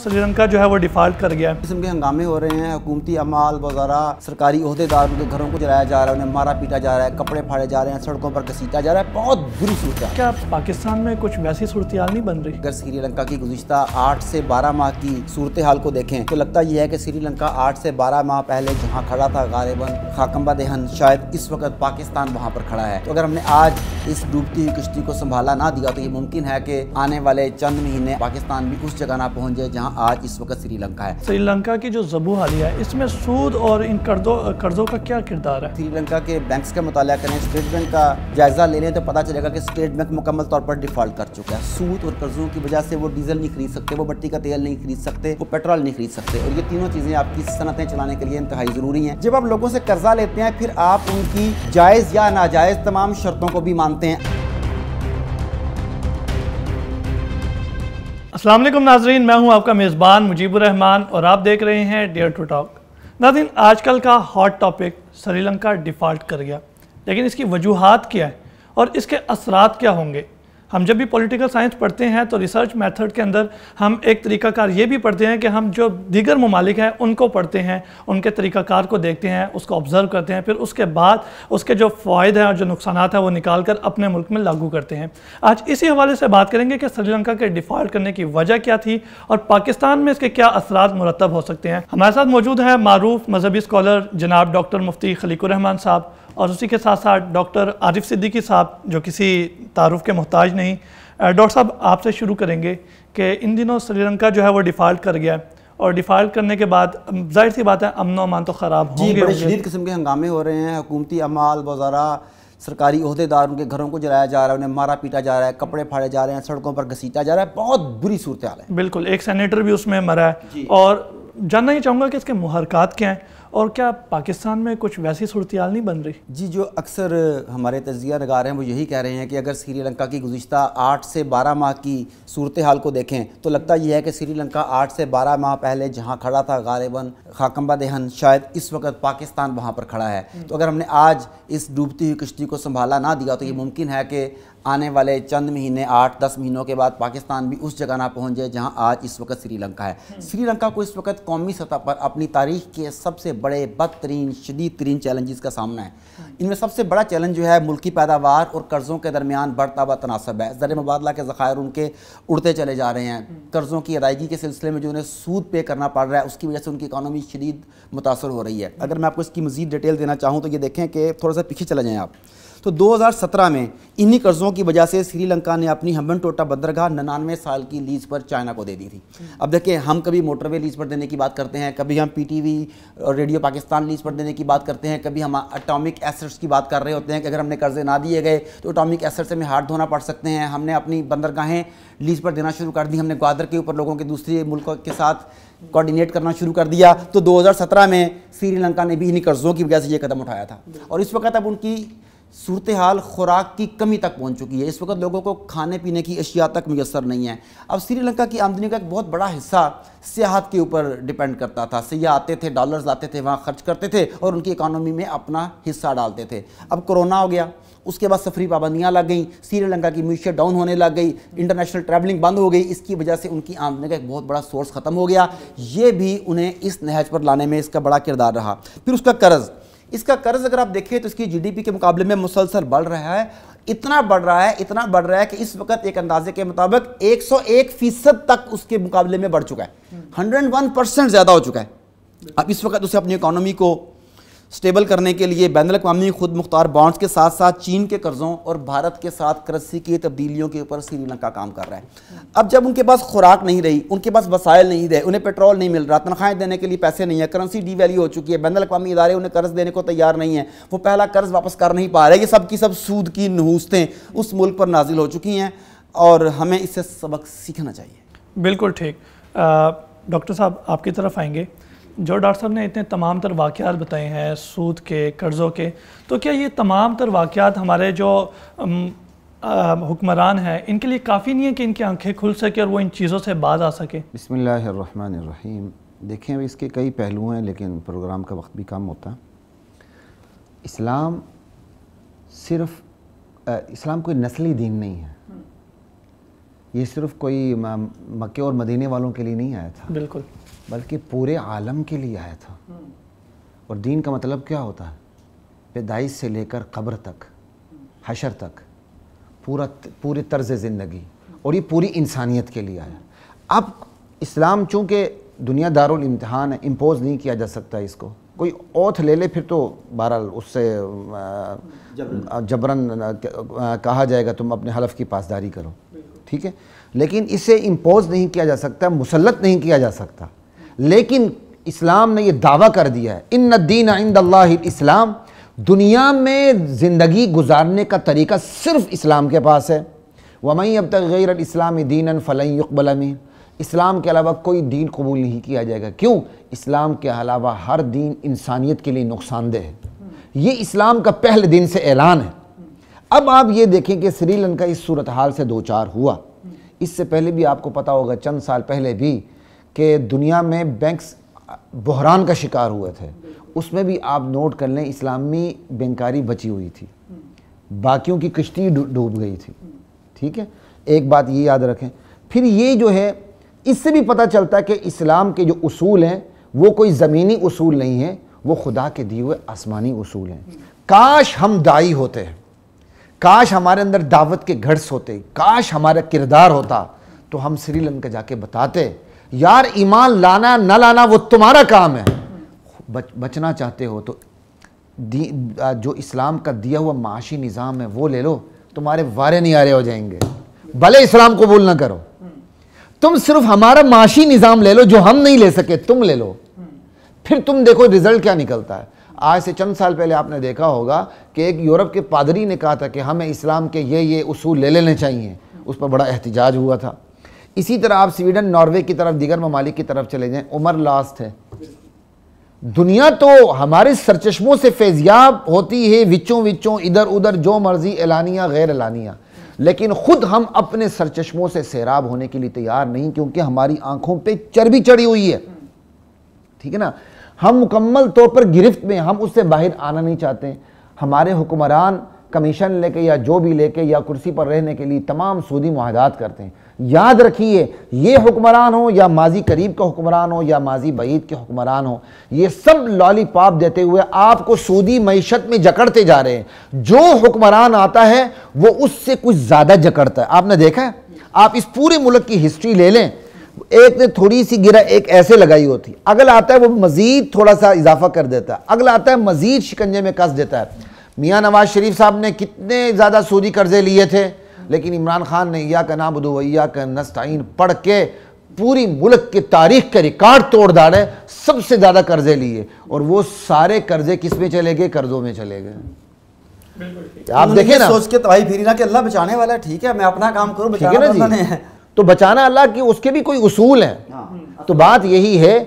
سری لنکا جو ہے وہ ڈیفالٹ کر گیا ہے۔ قسم کے ہنگامے ہو رہے ہیں، حکومتی عمال وزراء سرکاری عہدیداروں کے گھروں کو جلایا جا رہا ہے، انہیں مارا پیٹا جا رہا ہے، کپڑے پھاڑے جا رہے ہیں، سڑکوں پر گھسیٹا جا رہا ہے، بہت بری صورتحال۔ کیا پاکستان میں کچھ ویسی صورتحال نہیں بن رہی؟ اگر سری لنکا کی گزشتہ 8 سے 12 ماہ کی صورتحال کو دیکھیں تو لگتا یہ ہے کہ سری لنکا 8 سے 12 ماہ پہلے جہاں کھڑا تھا غالباً خاکمبا دہن، شاید اس وقت پاکستان وہاں پر کھڑا ہے۔ تو اگر ہم نے آج اس ڈوبتی ہوئی کشتی کو سنبھالا نہ دیا تو یہ ممکن ہے کہ آنے والے چند مہینے پاکستان بھی اس جگہ نہ پہنچ جائے جہاں آج اس وقت سری لنکا ہے۔ سری لنکا کی جو زبو حالیہ ہے اس میں سود اور ان قرضوں کا کیا کردار ہے؟ سری لنکا کے بینکس کا مطالعہ کریں، اسٹیٹ بینک کا جائزہ لے لیں تو پتہ چلے گا کہ اسٹیٹ بینک مکمل طور پر ڈیفالٹ کر چکا ہے۔ سود اور قرضوں کی وجہ سے وہ ڈیزل نہیں خرید سکتے، وہ بٹی کا تیل نہیں خرید سکتے، وہ پیٹرول نہیں خرید سکتے، اور یہ تینوں چیزیں آپ کی صنعتیں چلانے کے لیے انتہائی ضروری ہیں۔ جب آپ لوگوں سے قرضہ لیتے ہیں پھر آپ ان کی جائز یا ناجائز تمام شرطوں کو بھی مانتے ہیں۔ السلام علیکم ناظرین، میں ہوں آپ کا میزبان مجیب الرحمان اور آپ دیکھ رہے ہیں ڈیئر ٹو ٹاک۔ ناظرین، آج کل کا hot topic Sri Lanka default کر گیا، لیکن اس کی وجوہات کیا ہے اور اس کے اثرات کیا ہوں گے؟ ہم جب بھی پولیٹیکل سائنس پڑھتے ہیں تو ریسرچ میتھڈ کے اندر ہم ایک طریقہ کار یہ بھی پڑھتے ہیں کہ ہم جو دیگر ممالک ہیں ان کو پڑھتے ہیں، ان کے طریقہ کار کو دیکھتے ہیں، اس کو آبزرو کرتے ہیں، پھر اس کے بعد اس کے جو فوائد ہیں اور جو نقصانات ہیں وہ نکال کر اپنے ملک میں لاگو کرتے ہیں۔ آج اسی حوالے سے بات کریں گے کہ سری لنکا کے ڈیفالٹ کرنے کی وجہ کیا تھی اور پاکستان میں اس کے کیا اثرات مرتب ہو سکتے ہیں۔ ہمارے ساتھ موجود ہیں معروف مذہبی اسکالر جناب ڈاکٹر مفتی خلیق الرحمان صاحب، اور اسی کے ساتھ ساتھ ڈاکٹر عارف صدیقی صاحب جو کسی تعارف کے محتاج نہیں۔ ڈاکٹر صاحب، آپ سے شروع کریں گے کہ ان دنوں سری لنکا جو ہے وہ ڈیفالٹ کر گیا ہے، اور ڈیفالٹ کرنے کے بعد ظاہر سی بات ہے امن و امان تو خراب ہوں گے۔ بڑے شدید قسم کے ہنگامے ہو رہے ہیں، حکومتی عمال وزراء سرکاری عہدیداروں کے گھروں کو جلایا جا رہا ہے، انہیں مارا پیٹا جا رہا ہے، کپڑے پھاڑے جا رہے ہیں، سڑکوں پر گھسیٹا جا رہا ہے، بہت بری صورتحال ہے۔ بالکل، ایک سینیٹر بھی اس میں مرا ہے، اور جاننا ہی چاہوں گا کہ اس کے محرکات کیا ہیں اور کیا پاکستان میں کچھ ویسی صورتحال نہیں بن رہی؟ جی، جو اکثر ہمارے تجزیہ نگار ہیں وہ یہی کہہ رہے ہیں کہ اگر سری لنکا کی گزشتہ 8 سے 12 ماہ کی صورتحال کو دیکھیں تو لگتا یہ ہے کہ سری لنکا 8 سے 12 ماہ پہلے جہاں کھڑا تھا غالباً خاکمبا دہن، شاید اس وقت پاکستان وہاں پر کھڑا ہے۔ تو اگر ہم نے آج اس ڈوبتی ہوئی کشتی کو سنبھالا نہ دیا تو یہ ممکن ہے کہ آنے والے چند مہینے 8-10 مہینوں کے بعد پاکستان بھی اس جگہ نہ پہنچ جائے جہاں آج اس وقت سری لنکا ہے۔ سری لنکا کو اس وقت قومی سطح پر اپنی تاریخ کے سب سے بڑے بدترین شدید ترین چیلنجز کا سامنا ہے۔ ان میں سب سے بڑا چیلنج جو ہے ملکی پیداوار اور قرضوں کے درمیان بڑھتا ہوا تناسب ہے۔ زر مبادلہ کے ذخائر ان کے اڑتے چلے جا رہے ہیں، قرضوں کی ادائیگی کے سلسلے میں جو انہیں سود پے کرنا پڑ رہا ہے اس کی وجہ سے ان کی اکانومی شدید متاثر ہو رہی ہے۔ اگر میں آپ کو اس کی مزید ڈیٹیل دینا چاہوں تو یہ دیکھیں کہ تھوڑا سا پیچھے چلے جائیں آپ، تو 2017 میں انہی قرضوں کی وجہ سے سری لنکا نے اپنی ہمبن ٹوٹا بندرگاہ 99 سال کی لیز پر چائنا کو دے دی تھی۔ اب دیکھیں، ہم کبھی موٹر وے لیز پر دینے کی بات کرتے ہیں، کبھی ہم پی ٹی وی اور ریڈیو پاکستان لیز پر دینے کی بات کرتے ہیں، کبھی ہم اٹامک ایسٹس کی بات کر رہے ہوتے ہیں کہ اگر ہم نے قرضے نہ دیے گئے تو اٹامک ایسٹ سے ہمیں ہاتھ دھونا پڑ سکتے ہیں۔ ہم نے اپنی بندرگاہیں لیز پر دینا شروع کر دی، ہم نے گوادر کے اوپر لوگوں کے دوسرے ملکوں کے ساتھ کوارڈینیٹ کرنا شروع کر دیا۔ تو 2017 میں سری لنکا نے بھی انہی قرضوں کی وجہ سے یہ قدم اٹھایا تھا، اور اس وقت اب ان کی صورتحال خوراک کی کمی تک پہنچ چکی ہے۔ اس وقت لوگوں کو کھانے پینے کی اشیاء تک میسر نہیں ہے۔ اب سری لنکا کی آمدنی کا ایک بہت بڑا حصہ سیاحت کے اوپر ڈیپینڈ کرتا تھا، سیاح آتے تھے، ڈالرز لاتے تھے، وہاں خرچ کرتے تھے اور ان کی اکانومی میں اپنا حصہ ڈالتے تھے۔ اب کورونا ہو گیا، اس کے بعد سفری پابندیاں لگ گئیں، سری لنکا کی معیشت ڈاؤن ہونے لگ گئی، انٹرنیشنل ٹریولنگ بند ہو گئی، اس کی وجہ سے ان کی آمدنی کا ایک بہت بڑا سورس ختم ہو گیا۔ یہ بھی انہیں اس نہج پر لانے میں اس کا بڑا کردار رہا۔ پھر اس کا قرض اگر آپ دیکھیں تو اس کی جی ڈی پی کے مقابلے میں مسلسل بڑھ رہا ہے، اتنا بڑھ رہا ہے کہ اس وقت ایک اندازے کے مطابق 101% تک اس کے مقابلے میں بڑھ چکا ہے، 101% زیادہ ہو چکا ہے۔ اب اس وقت اسے اپنی اکانومی کو سٹیبل کرنے کے لیے بین الاقوامی خود مختار بانڈز کے ساتھ ساتھ چین کے قرضوں اور بھارت کے ساتھ کرنسی کی تبدیلیوں کے اوپر سری لنکا کام کر رہا ہے۔ اب جب ان کے پاس خوراک نہیں رہی، ان کے پاس وسائل نہیں رہے، انہیں پیٹرول نہیں مل رہا، تنخواہیں دینے کے لیے پیسے نہیں ہیں، کرنسی ڈی ویلیو ہو چکی ہے، بین الاقوامی ادارے انہیں قرض دینے کو تیار نہیں ہیں، وہ پہلا قرض واپس کر نہیں پا رہے، یہ سب کی سب سود کی نحوستیں اس ملک پر نازل ہو چکی ہیں، اور ہمیں اس سے سبق سیکھنا چاہیے۔ بالکل ٹھیک۔ ڈاکٹر صاحب آپ کی طرف آئیں گے۔ جو ڈاکٹر صاحب نے اتنے تمام تر واقعات بتائے ہیں سود کے، قرضوں کے، تو کیا یہ تمام تر واقعات ہمارے جو حکمران ہیں ان کے لیے کافی نہیں ہے کہ ان کی آنکھیں کھل سکے اور وہ ان چیزوں سے باز آ سکے؟ بسم اللہ الرحمن الرحیم۔ دیکھیں اس کے کئی پہلو ہیں لیکن پروگرام کا وقت بھی کم ہوتا ہے۔ اسلام کوئی نسلی دین نہیں ہے۔ اسلام کوئی یہ صرف کوئی مکے اور مدینے والوں کے لیے نہیں آیا تھا، بالکل، بلکہ پورے عالم کے لیے آیا تھا۔ اور دین کا مطلب کیا ہوتا ہے؟ پیدائش سے لے کر قبر تک، حشر تک، پورے طرز زندگی، اور یہ پوری انسانیت کے لیے آیا۔ اب اسلام چونکہ دنیا دارالامتحان ہے، امپوز نہیں کیا جا سکتا اس کو، کوئی اوتھ لے لے پھر تو بہرحال اس سے جبراً کہا جائے گا تم اپنے حلف کی پاسداری کرو، ٹھیک ہے، لیکن اسے امپوز نہیں کیا جا سکتا، مسلط نہیں کیا جا سکتا۔ لیکن اسلام نے یہ دعویٰ کر دیا ہے، ان الدین عند اللہ الاسلام، دنیا میں زندگی گزارنے کا طریقہ صرف اسلام کے پاس ہے۔ وَمَن يَبْتَغِ غَيْرَ الْإِسْلَامِ دِينًا فَلَن يُقْبَلَ مِنْهُ، اسلام کے علاوہ کوئی دین قبول نہیں کیا جائے گا۔ کیوں؟ اسلام کے علاوہ ہر دین انسانیت کے لیے نقصان دہ ہے۔ یہ اسلام کا پہلے دن سے اعلان ہے۔ اب آپ یہ دیکھیں کہ سری لنکا اس صورتحال سے دوچار ہوا۔ اس سے پہلے بھی آپ کو پتا ہوگا، چند سال پہلے بھی، کہ دنیا میں بینکس بحران کا شکار ہوئے تھے۔ اس میں بھی آپ نوٹ کر لیں اسلامی بینکاری بچی ہوئی تھی، باقیوں کی کشتی ڈوب گئی تھی، ٹھیک ہے، ایک بات یہ یاد رکھیں۔ پھر یہ جو ہے، اس سے بھی پتہ چلتا ہے کہ اسلام کے جو اصول ہیں وہ کوئی زمینی اصول نہیں ہیں، وہ خدا کے دیے ہوئے آسمانی اصول ہیں۔ کاش ہم داعی ہوتے ہیں، کاش ہمارے اندر دعوت کے گھڑس ہوتے، کاش ہمارا کردار ہوتا، تو ہم سری لنکا جا کے بتاتے یار ایمان لانا نہ لانا وہ تمہارا کام ہے، بچنا چاہتے ہو تو جو اسلام کا دیا ہوا معاشی نظام ہے وہ لے لو، تمہارے وارے نہیں آرے ہو جائیں گے، بھلے اسلام قبول نہ کرو، تم صرف ہمارا معاشی نظام لے لو جو ہم نہیں لے سکے، تم لے لو، پھر تم دیکھو رزلٹ کیا نکلتا ہے۔ آج سے چند سال پہلے آپ نے دیکھا ہوگا کہ ایک یورپ کے پادری نے کہا تھا کہ ہمیں اسلام کے یہ اصول لے لینے چاہیے، اس پر بڑا احتجاج ہوا تھا۔ اسی طرح آپ سویڈن، ناروے کی طرف، دیگر ممالک کی طرف چلے جائیں، عمر لاسٹ ہے۔ دنیا تو ہمارے سرچشموں سے فیضیاب ہوتی ہے، وچوں ادھر ادھر جو مرضی، اعلانیہ غیر اعلانیہ، لیکن خود ہم اپنے سرچشموں سے سیراب ہونے کے لیے تیار نہیں، کیونکہ ہماری آنکھوں پہ چربی چڑھی ہوئی ہے، ٹھیک ہے نا، ہم مکمل طور پر گرفت میں، ہم اس سے باہر آنا نہیں چاہتے۔ ہمارے حکمران کمیشن لے کے یا جو بھی لے کے یا کرسی پر رہنے کے لیے تمام سودی معاہدات کرتے ہیں۔ یاد رکھیے، یہ حکمران ہو یا ماضی قریب کا حکمران ہو یا ماضی بعید کے حکمران ہو، یہ سب لالی پاپ دیتے ہوئے آپ کو سودی معیشت میں جکڑتے جا رہے ہیں۔ جو حکمران آتا ہے وہ اس سے کچھ زیادہ جکڑتا ہے۔ آپ نے دیکھا ہے، آپ اس پورے ملک کی ہسٹری لے لیں، ایک نے تھوڑی سی گرہ ایک ایسے لگائی ہوتی، اگلا آتا ہے وہ مزید تھوڑا سا اضافہ کر دیتا ہے، اگلا آتا ہے مزید شکنجے میں کس دیتا ہے۔ میاں نواز شریف صاحب نے کتنے زیادہ سودی قرضے لیے تھے، لیکن عمران خان نے ایاک نعبد و ایاک نستعین پڑھ کے پوری ملک کی تاریخ کے ریکارڈ توڑ ڈالے، سب سے زیادہ قرضے لیے، اور وہ سارے قرضے کس میں چلے گئے؟ قرضوں میں چلے گئے۔ آپ دیکھیں نا، سوچ کے تباہی پھیری نا کہ اللہ بچانے والا ہے، ٹھیک ہے میں اپنا کام کروں، بچانا اللہ نے ہے، تو بچانا اللہ کی، اس کے بھی کوئی اصول ہیں۔ تو بات یہی ہے،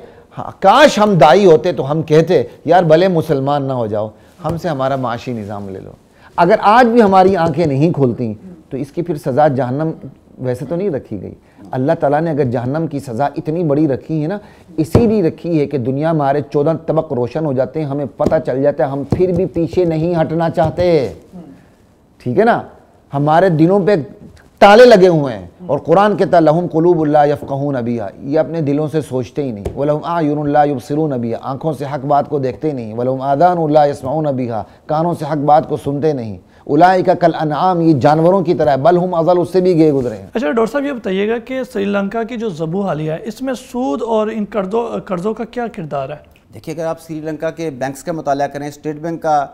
کاش ہم دائی ہوتے تو ہم کہتے یار بھلے مسلمان نہ ہو جاؤ، ہم سے ہمارا معاشی نظام لے لو۔ اگر آج بھی ہماری آنکھیں نہیں کھولتی تو اس کی پھر سزا جہنم ویسے تو نہیں رکھی گئی۔ اللہ تعالیٰ نے اگر جہنم کی سزا اتنی بڑی رکھی ہے نا، اسی لیے رکھی ہے کہ دنیا میں ہمارے 14 طبق روشن ہو جاتے ہیں، ہمیں پتہ چل جاتا ہے، ہم پھر بھی پیچھے نہیں ہٹنا چاہتے، ٹھیک ہے نا، ہمارے دلوں پہ تالے لگے ہوئے ہیں، اور قرآن کہتا ہے لَهُمْ قُلُوبٌ لَا يَفْقَهُونَ بِهَا، یہ اپنے دلوں سے سوچتے ہی نہیں، وَلَهُمْ أَعْيُنٌ لَا يُبْصِرُونَ بِهَا، آنکھوں سے حق بات کو دیکھتے نہیں، وَلَهُمْ آذَانٌ لَا يَسْمَعُونَ بِهَا، کانوں سے حق بات کو سنتے نہیں، اولئک کالانعام، یہ جانوروں کی طرح، بل ہم اضل، اس سے بھی گئے گزرے ہیں۔ اچھا ڈاکٹر صاحب یہ بتائیے گا کہ سری لنکا کی جو زبو حالیہ ہے، اس میں سود اور ان قرضوں کا کیا کردار ہے؟ دیکھیے اگر آپ سری لنکا کے بینکس کا مطالعہ کریں، اسٹیٹ بینک کا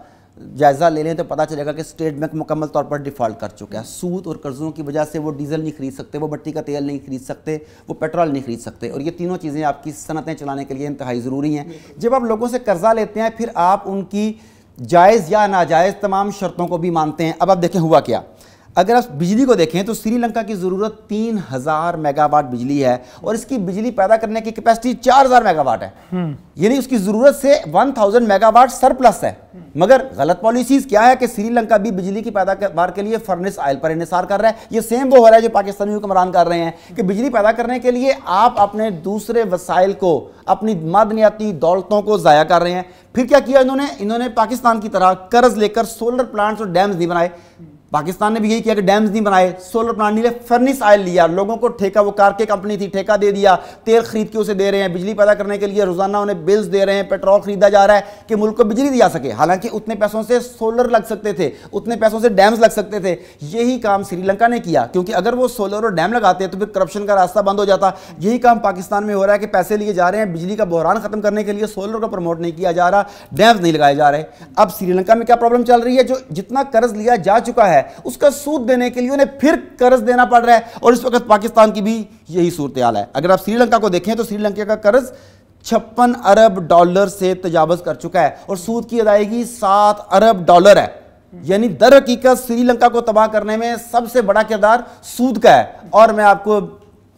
جائزہ لے لیں تو پتہ چلے گا کہ اسٹیٹ بینک مکمل طور پر ڈیفالٹ کر چکا ہے۔ سود اور قرضوں کی وجہ سے وہ ڈیزل نہیں خرید سکتے، وہ مٹی کا تیل نہیں خرید سکتے، وہ پیٹرول نہیں خرید سکتے، اور یہ تینوں چیزیں آپ کی صنعتیں چلانے کے لیے انتہائی ضروری ہیں۔ جب آپ لوگوں سے قرضہ لیتے ہیں، پھر آپ ان کی جائز یا ناجائز تمام شرطوں کو بھی مانتے ہیں۔ اب آپ دیکھیں ہوا کیا، اگر آپ بجلی کو دیکھیں تو سری لنکا کی ضرورت 3000 میگا واٹ بجلی ہے، اور اس کی بجلی پیدا کرنے کی کیپیسٹی 4000 میگا واٹ ہے، یعنی اس کی ضرورت سے 1000 میگا واٹ سرپلس ہے۔ مگر غلط پالیسیز کیا ہے کہ سری لنکا بھی بجلی کی پیداوار کے لیے فرنس آئل پر انحصار کر رہا ہے۔ یہ سیم وہ ہو رہا ہے جو پاکستانی حکمران کر رہے ہیں کہ بجلی پیدا کرنے کے لیے آپ اپنے دوسرے وسائل کو، اپنی معدنیاتی دولتوں کو ضائع کر رہے ہیں۔ پھر کیا کیا انہوں نے پاکستان کی طرح قرض لے کر سولر پلانٹس اور ڈیمز نہیں بنائے، پاکستان نے بھی یہی کیا کہ ڈیمز نہیں بنائے, سولر پلانٹ نہیں لے, فرنس آئل لیا, لوگوں کو ٹھیکہ, وہ کار کے کمپنی تھی, ٹھیکہ دے دیا, تیل خرید کے اسے دے رہے ہیں, بجلی پیدا کرنے کے لیے روزانہ انہیں بلز دے رہے ہیں, پیٹرول خریدا جا رہا ہے کہ ملک کو بجلی دی جا سکے. حالانکہ اتنے پیسوں سے سولر لگ سکتے تھے, اتنے پیسوں سے ڈیمز لگ سکتے تھے. یہی کام سری لنکا نے کیا, کیونکہ اگر وہ سولر اور ڈیم لگاتے تو پھر کرپشن کا راستہ بند ہو جاتا. یہی کام پاکستان میں ہو رہا ہے کہ پیسے لیے جا رہے ہیں, بجلی کا بحران ختم کرنے کے لیے سولر کو پروموٹ نہیں کیا جا رہا, ڈیمز نہیں لگائے جا رہے. اب سری لنکا میں کیا پرابلم چل رہی ہے, جو جتنا قرض لیا جا چکا ہے اس کا سود دینے کے لیے انہیں پھر قرض دینا پڑ رہا ہے, اور اس وقت پاکستان کی بھی یہی صورتحال ہے. اگر آپ سری لنکا کو دیکھیں تو سری لنکا کا قرض 56 ارب ڈالر سے تجاوز کر چکا ہے, اور سود کی ادائیگی 7 ارب ڈالر ہے. یعنی در حقیقت سری لنکا کو تباہ کرنے میں سب سے بڑا کردار سود کا ہے. اور میں آپ کو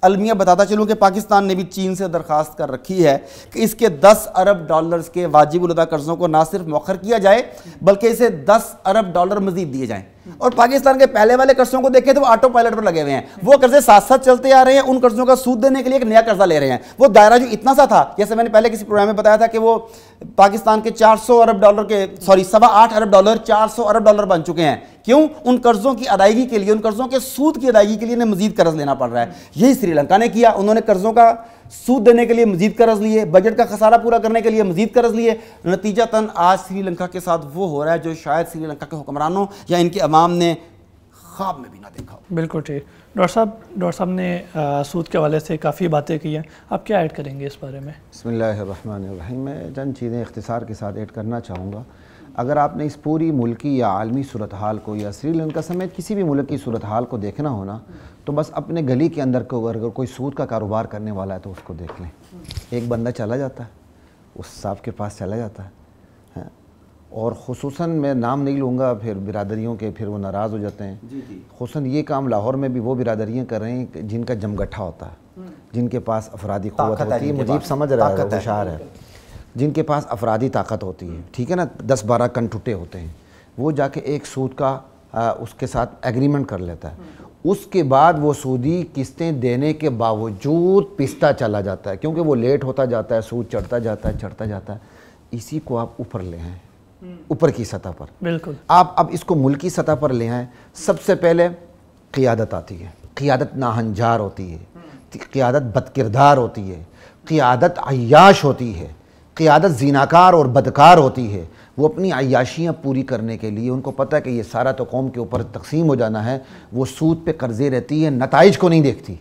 المیہ بتاتا چلوں کہ پاکستان نے بھی چین سے درخواست کر رکھی ہے کہ اس کے 10 ارب ڈالرز کے واجب الادا قرضوں کو نہ صرف مؤخر کیا جائے بلکہ اسے 10 ارب ڈالر مزید دیے جائیں. اور پاکستان کے پہلے والے قرضوں کو دیکھیں تو وہ آٹو پائلٹ پر لگے ہوئے ہیں, وہ قرضے ساتھ ساتھ چلتے آ رہے ہیں, ان قرضوں کا سود دینے کے لیے ایک نیا قرضہ لے رہے ہیں. وہ دائرہ جو اتنا سا تھا, جیسے میں نے پہلے کسی پروگرام میں بتایا تھا کہ وہ پاکستان کے 400 ارب ڈالر کے 8.25 ارب ڈالر 400 ارب ڈالر بن چکے ہیں. کیوں؟ ان قرضوں کی ادائیگی کے لیے, ان قرضوں کے سود کی ادائیگی کے لیے انہیں مزید قرض لینا پڑ رہا ہے. یہی سری لنکا نے کیا, انہوں نے قرضوں کا سود دینے کے لیے مزید قرض لیے, بجٹ کا خسارہ پورا کرنے کے لیے مزید قرض لیے. نتیجتاً آج سری لنکا کے ساتھ وہ ہو رہا ہے جو شاید سری لنکا کے حکمرانوں یا ان کے عوام نے خواب میں بھی نہ دیکھا. بالکل ٹھیک. ڈاکٹر صاحب نے سود کے حوالے سے کافی باتیں کی ہیں, آپ کیا ایڈ کریں گے اس بارے میں؟ بسم اللہ الرحمن الرحیم. میں چند چیزیں اختصار کے ساتھ ایڈ کرنا چاہوں گا. اگر آپ نے اس پوری ملکی یا عالمی صورتحال کو یا سری لنکا سمیت کسی بھی ملک کی صورتحال کو دیکھنا ہونا تو بس اپنے گلی کے اندر کو اگر کوئی سود کا کاروبار کرنے والا ہے تو اس کو دیکھ لیں. ایک بندہ چلا جاتا ہے, اس صاحب کے پاس چلا جاتا ہے, اور خصوصاً میں نام نہیں لوں گا پھر برادریوں کے, پھر وہ ناراض ہو جاتے ہیں. خصوصاً یہ کام لاہور میں بھی وہ برادریاں کر رہے ہیں جن کا جمگٹھا ہوتا ہے, جن کے پاس افرادی قوت ہوتی ہے, مجیب سمجھ رہا ہے, ہوشیار ہے, جن کے پاس افرادی طاقت ہوتی ہے, ٹھیک ہے نا, 10-12 کنٹھوٹے ہوتے ہیں, وہ جا کے ایک سود کا اس کے ساتھ ایگریمنٹ کر لیتا ہے. اس کے بعد وہ سودی قسطیں دینے کے باوجود پستا چلا جاتا ہے, کیونکہ وہ لیٹ ہوتا جاتا ہے, سود چڑھتا جاتا ہے. اسی کو آپ اوپر لے آئیں, اوپر کی سطح پر. بالکل. آپ اب اس کو ملکی سطح پر لے آئیں. سب سے پہلے قیادت آتی ہے, قیادت ناہنجار ہوتی ہے, قیادت بدکردار ہوتی ہے, قیادت عیاش ہوتی ہے, قیادت زیناکار اور بدکار ہوتی ہے. وہ اپنی عیاشیاں پوری کرنے کے لیے, ان کو پتہ ہے کہ یہ سارا تو قوم کے اوپر تقسیم ہو جانا ہے, وہ سود پہ قرضے رہتی ہے, نتائج کو نہیں دیکھتی,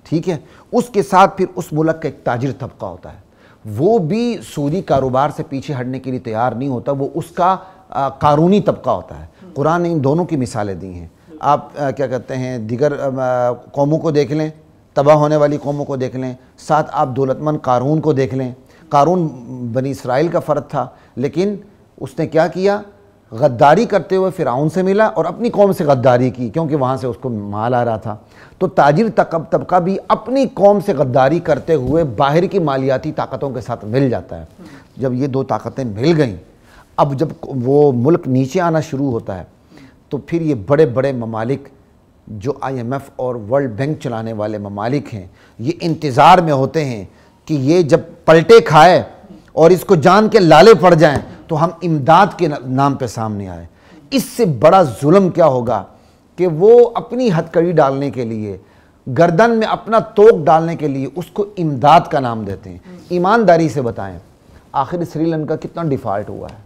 ٹھیک ہے. اس کے ساتھ پھر اس ملک کا ایک تاجر طبقہ ہوتا ہے, وہ بھی سودی کاروبار سے پیچھے ہٹنے کے لیے تیار نہیں ہوتا, وہ اس کا قارونی طبقہ ہوتا ہے. قرآن نے ان دونوں کی مثالیں دی ہیں. آپ کیا کہتے ہیں, دیگر قوموں کو دیکھ لیں, تباہ ہونے والی قوموں کو دیکھ لیں, ساتھ آپ دولت مند قارون کو دیکھ لیں. قارون بنی اسرائیل کا فرد تھا, لیکن اس نے کیا کیا, غداری کرتے ہوئے فرعون سے ملا اور اپنی قوم سے غداری کی, کیونکہ وہاں سے اس کو مال آ رہا تھا. تو تاجر طبقہ بھی اپنی قوم سے غداری کرتے ہوئے باہر کی مالیاتی طاقتوں کے ساتھ مل جاتا ہے. جب یہ دو طاقتیں مل گئیں, اب جب وہ ملک نیچے آنا شروع ہوتا ہے تو پھر یہ بڑے بڑے ممالک جو IMF اور ورلڈ بینک چلانے والے ممالک ہیں, یہ انتظار میں ہوتے ہیں کہ یہ جب پلٹے کھائے اور اس کو جان کے لالے پڑ جائیں تو ہم امداد کے نام پہ سامنے آئے. اس سے بڑا ظلم کیا ہوگا کہ وہ اپنی ہتکڑی ڈالنے کے لیے, گردن میں اپنا توق ڈالنے کے لیے اس کو امداد کا نام دیتے ہیں. ایمانداری سے بتائیں, آخر سری لنکا کتنا ڈیفالٹ ہوا ہے,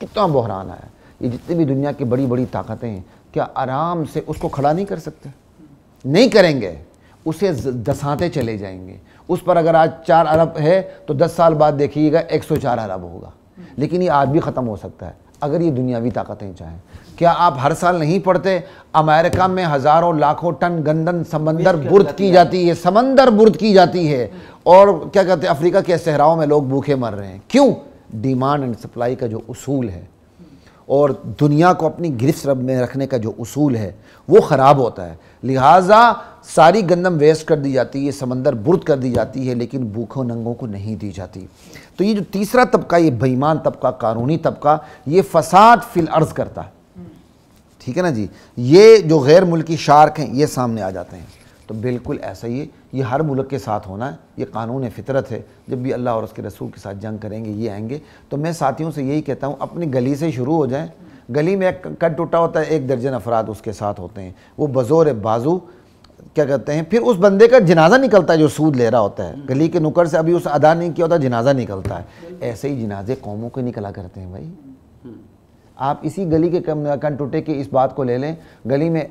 کتنا بحران آیا ہے. یہ جتنی بھی دنیا کی بڑی بڑی طاقتیں ہیں, کیا آرام سے اس کو کھڑا نہیں کر سکتے؟ نہیں کریں گے, اسے دساتے چلے جائیں گے. اس پر اگر آج 4 ارب ہے تو 10 سال بعد دیکھیے گا 104 ارب ہوگا. لیکن یہ آج بھی ختم ہو سکتا ہے اگر یہ دنیاوی طاقتیں چاہیں. کیا آپ ہر سال نہیں پڑھتے امریکہ میں ہزاروں لاکھوں ٹن گندم سمندر برد کی جاتی ہے, سمندر برد کی جاتی ہے, اور کیا کہتے ہیں افریقہ کے صحراؤں میں لوگ بھوکے مر رہے ہیں. کیوں؟ ڈیمانڈ اینڈ سپلائی کا جو اصول ہے اور دنیا کو اپنی گرفت میں رکھنے کا جو اصول ہے وہ خراب ہوتا ہے. لہٰذا ساری گندم ویسٹ کر دی جاتی ہے, سمندر برد کر دی جاتی ہے, لیکن بھوکھوں ننگوں کو نہیں دی جاتی. تو یہ جو تیسرا طبقہ, یہ بے ایمان طبقہ, قانونی طبقہ, یہ فساد فی الارض کرتا ہے, ٹھیک ہے نا جی. یہ جو غیر ملکی شارک ہیں یہ سامنے آ جاتے ہیں. تو بالکل ایسا ہی ہے, یہ ہر ملک کے ساتھ ہونا ہے, یہ قانون فطرت ہے. جب بھی اللہ اور اس کے رسول کے ساتھ جنگ کریں گے یہ آئیں گے. تو میں ساتھیوں سے یہی کہتا ہوں, اپنی گلی سے شروع ہو جائیں, گلی میں ایک کٹ ٹوٹا ہوتا ہے، 1 درجن افراد اس کے ساتھ ہوتے ہیں، وہ بزور بازو کیا کہتے ہیں، پھر اس بندے کا جنازہ نکلتا ہے جو سود لے رہا ہوتا ہے، گلی کے نکڑ سے ابھی اس ادا نہیں کیا ہوتا، جنازہ نکلتا ہے۔ ایسے ہی جنازے قوموں کے نکلا کرتے ہیں بھائی۔ آپ اسی گلی کے کن ٹوٹے کی اس بات کو لے لیں، گلی میں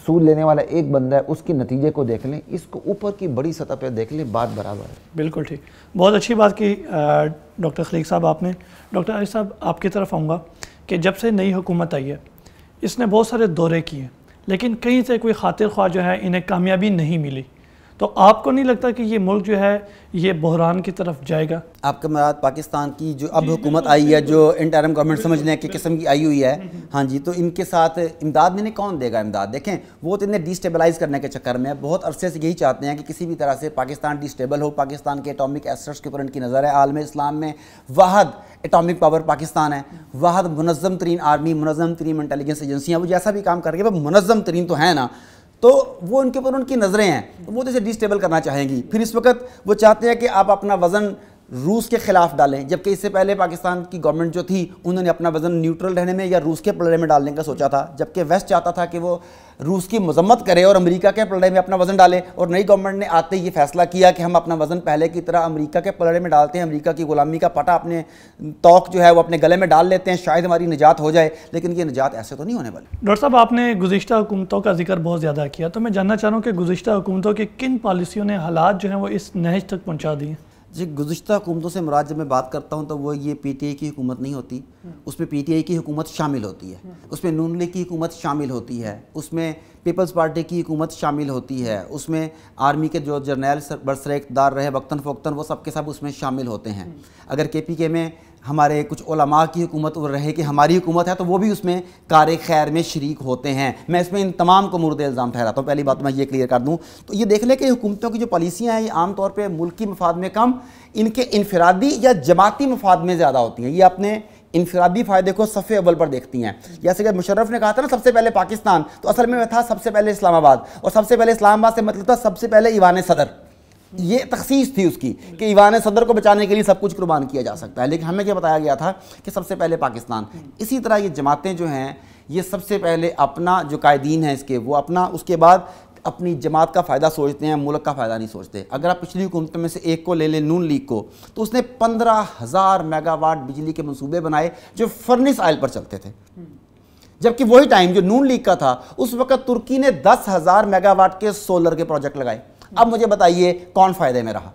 سود لینے والا ایک بندہ ہے، اس کے نتیجے کو دیکھ لیں، اس کو اوپر کی بڑی سطح پہ دیکھ لیں، بات برابر ہے۔ بالکل ٹھیک، بہت اچھی بات کی ڈاکٹر خلیق صاحب آپ نے۔ ڈاکٹر عارف صاحب آپ کی طرف آؤں گا کہ جب سے نئی حکومت آئی ہے اس نے بہت سارے دورے کیے، لیکن کہیں سے کوئی خاطر خواہ جو ہے انہیں کامیابی نہیں ملی، تو آپ کو نہیں لگتا کہ یہ ملک جو ہے یہ بحران کی طرف جائے گا؟ آپ کا مراد پاکستان کی جو اب حکومت آئی ہے، جو انٹرم گورنمنٹ سمجھنے کی قسم کی آئی ہوئی ہے، ہاں جی، تو ان کے ساتھ امداد میں کون دے گا امداد؟ دیکھیں وہ تو انہیں ڈی اسٹیبلائز کرنے کے چکر میں بہت عرصے سے یہی چاہتے ہیں کہ کسی بھی طرح سے پاکستان ڈی اسٹیبل ہو، پاکستان کے اٹامک ایسٹس کے اوپر ان کی نظر ہے۔ عالم اسلام میں واحد اٹامک پاور پاکستان ہے، واحد منظم ترین آرمی، منظم ترین انٹیلیجنس ایجنسیاں، وہ جیسا بھی کام کر کے وہ منظم ترین تو ہیں نا، تو وہ ان کے اوپر ان کی نظریں ہیں، وہ تو اسے ڈی اسٹیبل کرنا چاہیں گی۔ پھر اس وقت وہ چاہتے ہیں کہ آپ اپنا وزن روس کے خلاف ڈالیں، جبکہ اس سے پہلے پاکستان کی گورنمنٹ جو تھی انہوں نے اپنا وزن نیوٹرل رہنے میں یا روس کے پلڑے میں ڈالنے کا سوچا تھا، جبکہ ویسٹ چاہتا تھا کہ وہ روس کی مذمت کرے اور امریکہ کے پلڑے میں اپنا وزن ڈالے، اور نئی گورنمنٹ نے آتے ہی یہ فیصلہ کیا کہ ہم اپنا وزن پہلے کی طرح امریکہ کے پلڑے میں ڈالتے ہیں، امریکہ کی غلامی کا پٹا اپنے توق جو ہے وہ اپنے گلے میں ڈال لیتے ہیں، شاید ہماری نجات ہو جائے، لیکن یہ نجات ایسے تو نہیں ہونے والی۔ ڈاکٹر صاحب آپ نے گزشتہ حکومتوں کا ذکر بہت زیادہ کیا، تو میں جاننا چاہ رہا ہوں کہ گزشتہ حکومتوں کی کن پالیسیوں نے حالات جو ہیں وہ اس نہج تک پہنچا دیے؟ جی، گزشتہ حکومتوں سے مراد جب میں بات کرتا ہوں تو وہ یہ پی ٹی آئی کی حکومت نہیں ہوتی، اس میں پی ٹی آئی کی حکومت شامل ہوتی ہے، اس میں نون لیگ کی حکومت شامل ہوتی ہے، اس میں پیپلز پارٹی کی حکومت شامل ہوتی ہے، اس میں آرمی کے جو جرنیل برسر اقتدار رہے وقتاً فوقتاً وہ سب کے سب اس میں شامل ہوتے ہیں۔ اگر کے پی کے میں ہمارے کچھ علماء کی حکومت رہے کہ ہماری حکومت ہے تو وہ بھی اس میں کار خیر میں شریک ہوتے ہیں، میں اس میں ان تمام کو مورد الزام ٹھہراتا ہوں۔ پہلی بات میں یہ کلیئر کر دوں تو یہ دیکھ لیں کہ حکومتوں کی جو پالیسیاں ہیں یہ عام طور پہ ملکی مفاد میں کم، ان کے انفرادی یا جماعتی مفاد میں زیادہ ہوتی ہیں، یہ اپنے انفرادی فائدے کو صفحے اول پر دیکھتی ہیں۔ جیسے کہ مشرف نے کہا تھا نا سب سے پہلے پاکستان، تو اصل میں تھا سب سے پہلے اسلام آباد، اور سب سے پہلے اسلام آباد سے مطلب تھا سب سے پہلے ایوان صدر، یہ تخصیص تھی اس کی کہ ایوان صدر کو بچانے کے لیے سب کچھ قربان کیا جا سکتا ہے، لیکن ہمیں کیا بتایا گیا تھا کہ سب سے پہلے پاکستان۔ اسی طرح یہ جماعتیں جو ہیں یہ سب سے پہلے اپنا جو قائدین ہیں اس کے وہ اپنا، اس کے بعد اپنی جماعت کا فائدہ سوچتے ہیں، ملک کا فائدہ نہیں سوچتے۔ اگر آپ پچھلی حکومتوں میں سے ایک کو لے لیں نون لیگ کو، تو اس نے 15,000 میگا واٹ بجلی کے منصوبے بنائے جو فرنس آئل پر چلتے تھے، جبکہ وہی ٹائم جو نون لیگ کا تھا اس وقت ترکی نے 10,000 میگا واٹ کے سولر کے پروجیکٹ لگائے۔ اب مجھے بتائیے کون فائدے میں رہا،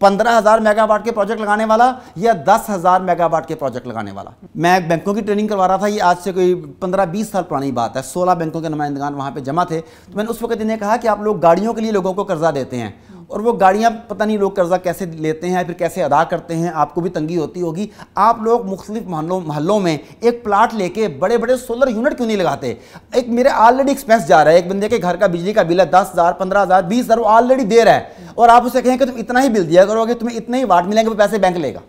15,000 میگا واٹ کے پروجیکٹ لگانے والا یا 10,000 میگا واٹ کے پروجیکٹ لگانے والا؟ میں بینکوں کی ٹریننگ کروا رہا تھا، یہ آج سے کوئی 15-20 سال پرانی بات ہے، 16 بینکوں کے نمائندگان وہاں پہ جمع تھے، تو میں نے اس وقت انہیں کہا کہ آپ لوگ گاڑیوں کے لیے لوگوں کو قرضہ دیتے ہیں، اور وہ گاڑیاں پتہ نہیں لوگ قرضہ کیسے لیتے ہیں پھر کیسے ادا کرتے ہیں، آپ کو بھی تنگی ہوتی ہوگی، آپ لوگ مختلف محلوں میں ایک پلاٹ لے کے بڑے بڑے سولر یونٹ کیوں نہیں لگاتے؟ ایک میرے آلریڈی ایکسپینس جا رہا ہے، ایک بندے کے گھر کا بجلی کا بل ہے 10,000 15,000 20,000 وہ آلریڈی دے رہا ہے، اور آپ اسے کہیں کہ تم اتنا ہی بل دیا کرو گے، تمہیں اتنے ہی واٹ ملیں گے، وہ پیسے بینک لے گا،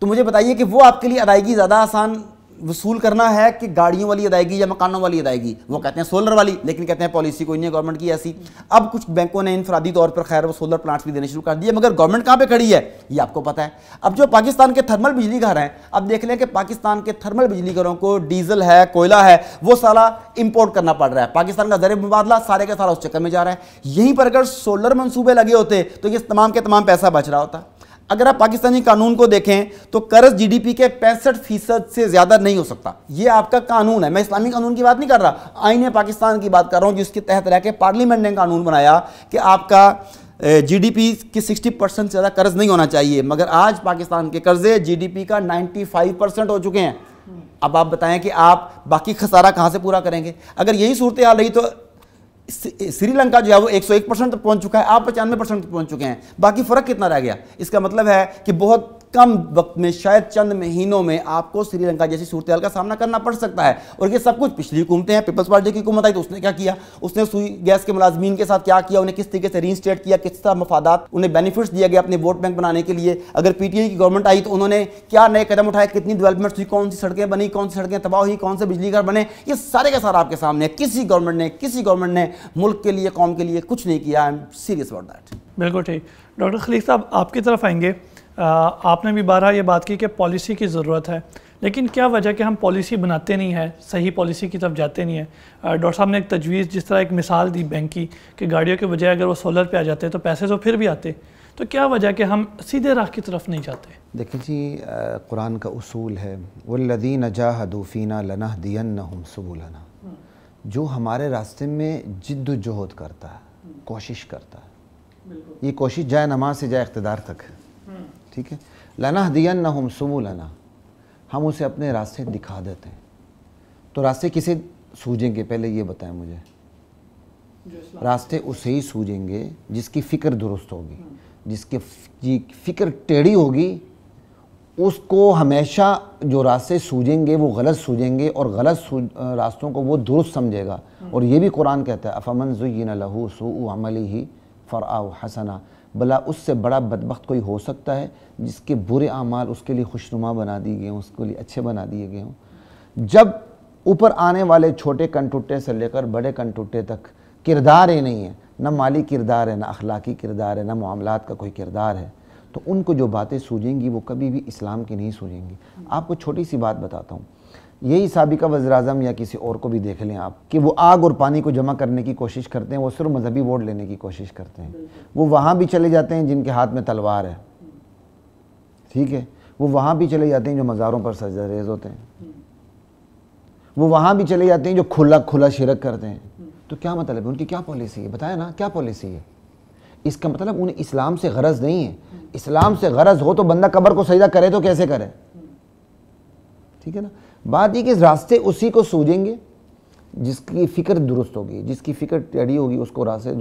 تو مجھے بتائیے کہ وہ آپ کے لیے ادائیگی زیادہ آسان وصول کرنا ہے کہ گاڑیوں والی ادائیگی یا مکانوں والی ادائیگی؟ وہ کہتے ہیں سولر والی، لیکن کہتے ہیں پالیسی کوئی نہیں ہے گورنمنٹ کی ایسی۔ اب کچھ بینکوں نے انفرادی طور پر خیر وہ سولر پلانٹس بھی دینے شروع کر دیے، مگر گورنمنٹ کہاں پہ کھڑی ہے یہ آپ کو پتہ ہے۔ اب جو پاکستان کے تھرمل بجلی گھر ہیں، اب دیکھ لیں کہ پاکستان کے تھرمل بجلی گھروں کو ڈیزل ہے، کوئلہ ہے، وہ سارا امپورٹ کرنا پڑ رہا ہے، پاکستان کا زر مبادلہ سارے کا سارا اس چکر میں جا رہا ہے۔ یہیں پر اگر سولر منصوبے لگے ہوتے تو یہ تمام کے تمام پیسہ بچ رہا ہوتا۔ اگر آپ پاکستانی قانون کو دیکھیں تو قرض جی ڈی پی کے 65% سے زیادہ نہیں ہو سکتا، یہ آپ کا قانون ہے، میں اسلامی قانون کی بات نہیں کر رہا، آئین پاکستان کی بات کر رہا ہوں، جس کے تحت رہ کے پارلیمنٹ نے قانون بنایا کہ آپ کا جی ڈی پی کی 60% سے زیادہ قرض نہیں ہونا چاہیے، مگر آج پاکستان کے قرضے جی ڈی پی کا 95% ہو چکے ہیں۔ اب آپ بتائیں کہ آپ باقی خسارہ کہاں سے پورا کریں گے؟ اگر یہی صورتحال رہی تو سری لنکا جو ہے وہ 101% تک پہنچ چکا ہے، آپ 95% تک پہنچ چکے ہیں، باقی فرق کتنا رہ گیا؟ اس کا مطلب ہے کہ بہت کم وقت میں، شاید چند مہینوں میں آپ کو سری لنکا جیسی صورتحال کا سامنا کرنا پڑ سکتا ہے، اور یہ سب کچھ پچھلی حکومتیں ہیں۔ پیپلز پارٹی کی حکومت آئی تو اس نے کیا کیا، اس نے سوئی گیس کے ملازمین کے ساتھ کیا کیا، انہیں کس طریقے سے ری انسٹیٹ کیا، کس طرح مفادات انہیں بینیفٹس دیا گیا اپنے ووٹ بینک بنانے کے لیے۔ اگر پی ٹی آئی کی گورنمنٹ آئی تو انہوں نے کیا نئے قدم اٹھائے، کتنی ڈیولپمنٹس ہوئی، کون سی سڑکیں بنی، کون سی سڑکیں تباہ ہوئی، کون سے بجلی گھر بنے، یہ سارے کا سارا آپ کے سامنے ہے۔ کسی گورنمنٹ نے ملک کے لیے، قوم کے لیے کچھ نہیں کیا۔ I am serious about that. بالکل ٹھیک۔ ڈاکٹر خلیق صاحب آپ کی طرف آئیں گے، آپ نے بھی بارہا یہ بات کی کہ پالیسی کی ضرورت ہے، لیکن کیا وجہ کہ ہم پالیسی بناتے نہیں ہیں, صحیح پالیسی کی طرف جاتے نہیں ہیں. ڈاکٹر صاحب نے ایک تجویز جس طرح ایک مثال دی بینک کی کہ گاڑیوں کے بجائے اگر وہ سولر پہ آ جاتے تو پیسے تو پھر بھی آتے, تو کیا وجہ کہ ہم سیدھے راہ کی طرف نہیں جاتے؟ دیکھیں جی, قرآن کا اصول ہے وَالَّذِينَ جَاهَدُوا فِينَا لَنَهْدِيَنَّهُمْ سُبُلَنَا, جو ہمارے راستے میں جد و جہد کرتا ہے, کوشش کرتا ہے, یہ کوشش جائے نماز سے جائے اقتدار تک, ٹھیک ہے, لَنَهْدِيَنَّهُمْ سُبُلَنَا, ہم اسے اپنے راستے دکھا دیتے ہیں. تو راستے کسے سوجیں گے پہلے یہ بتائیں مجھے؟ راستے اسے ہی سوجیں گے جس کی فکر درست ہوگی, جس کی فکر ٹیڑھی ہوگی اس کو ہمیشہ جو راستے سوجیں گے وہ غلط سوجیں گے, اور غلط راستوں کو وہ درست سمجھے گا. اور یہ بھی قرآن کہتا ہے افمن زین لہ سوء عملہ فرآہ حسنا, بلا اس سے بڑا بدبخت کوئی ہو سکتا ہے جس کے برے اعمال اس کے لیے خوشنما بنا دی گئے ہوں, اس کے لیے اچھے بنا دیے گئے ہوں. جب اوپر آنے والے چھوٹے کنٹوٹے سے لے کر بڑے کنٹوٹے تک کردار ہی نہیں ہے, نہ مالی کردار ہے, نہ اخلاقی کردار ہے, نہ معاملات کا کوئی کردار ہے, تو ان کو جو باتیں سوجیں گی وہ کبھی بھی اسلام کی نہیں سوجیں گی. آپ کو چھوٹی سی بات بتاتا ہوں, یہی سابقہ وزیر اعظم یا کسی اور کو بھی دیکھ لیں آپ کہ وہ آگ اور پانی کو جمع کرنے کی کوشش کرتے ہیں, وہ صرف مذہبی ووٹ لینے کی کوشش کرتے ہیں. وہ وہاں بھی چلے جاتے ہیں جن کے ہاتھ میں تلوار ہے, ٹھیک ہے, وہ وہاں بھی چلے جاتے ہیں جو مزاروں پر سجدہ ریز ہوتے ہیں, وہ وہاں بھی چلے جاتے ہیں جو کھلا شرک کرتے ہیں. تو کیا مطلب ہے, ان کی کیا پالیسی ہے بتائیں نا, کیا پالیسی ہے؟ اس کا مطلب انہیں اسلام سے غرض نہیں ہے. اسلام سے غرض ہو تو بندہ قبر کو سجدہ کرے تو کیسے کرے, ٹھیک ہے نا. بات یہ کہ راستے اسی کو سوجیں گے جس کی فکر درست ہوگی, جس کی فکر ٹیڑھی ہوگی اس کو راستے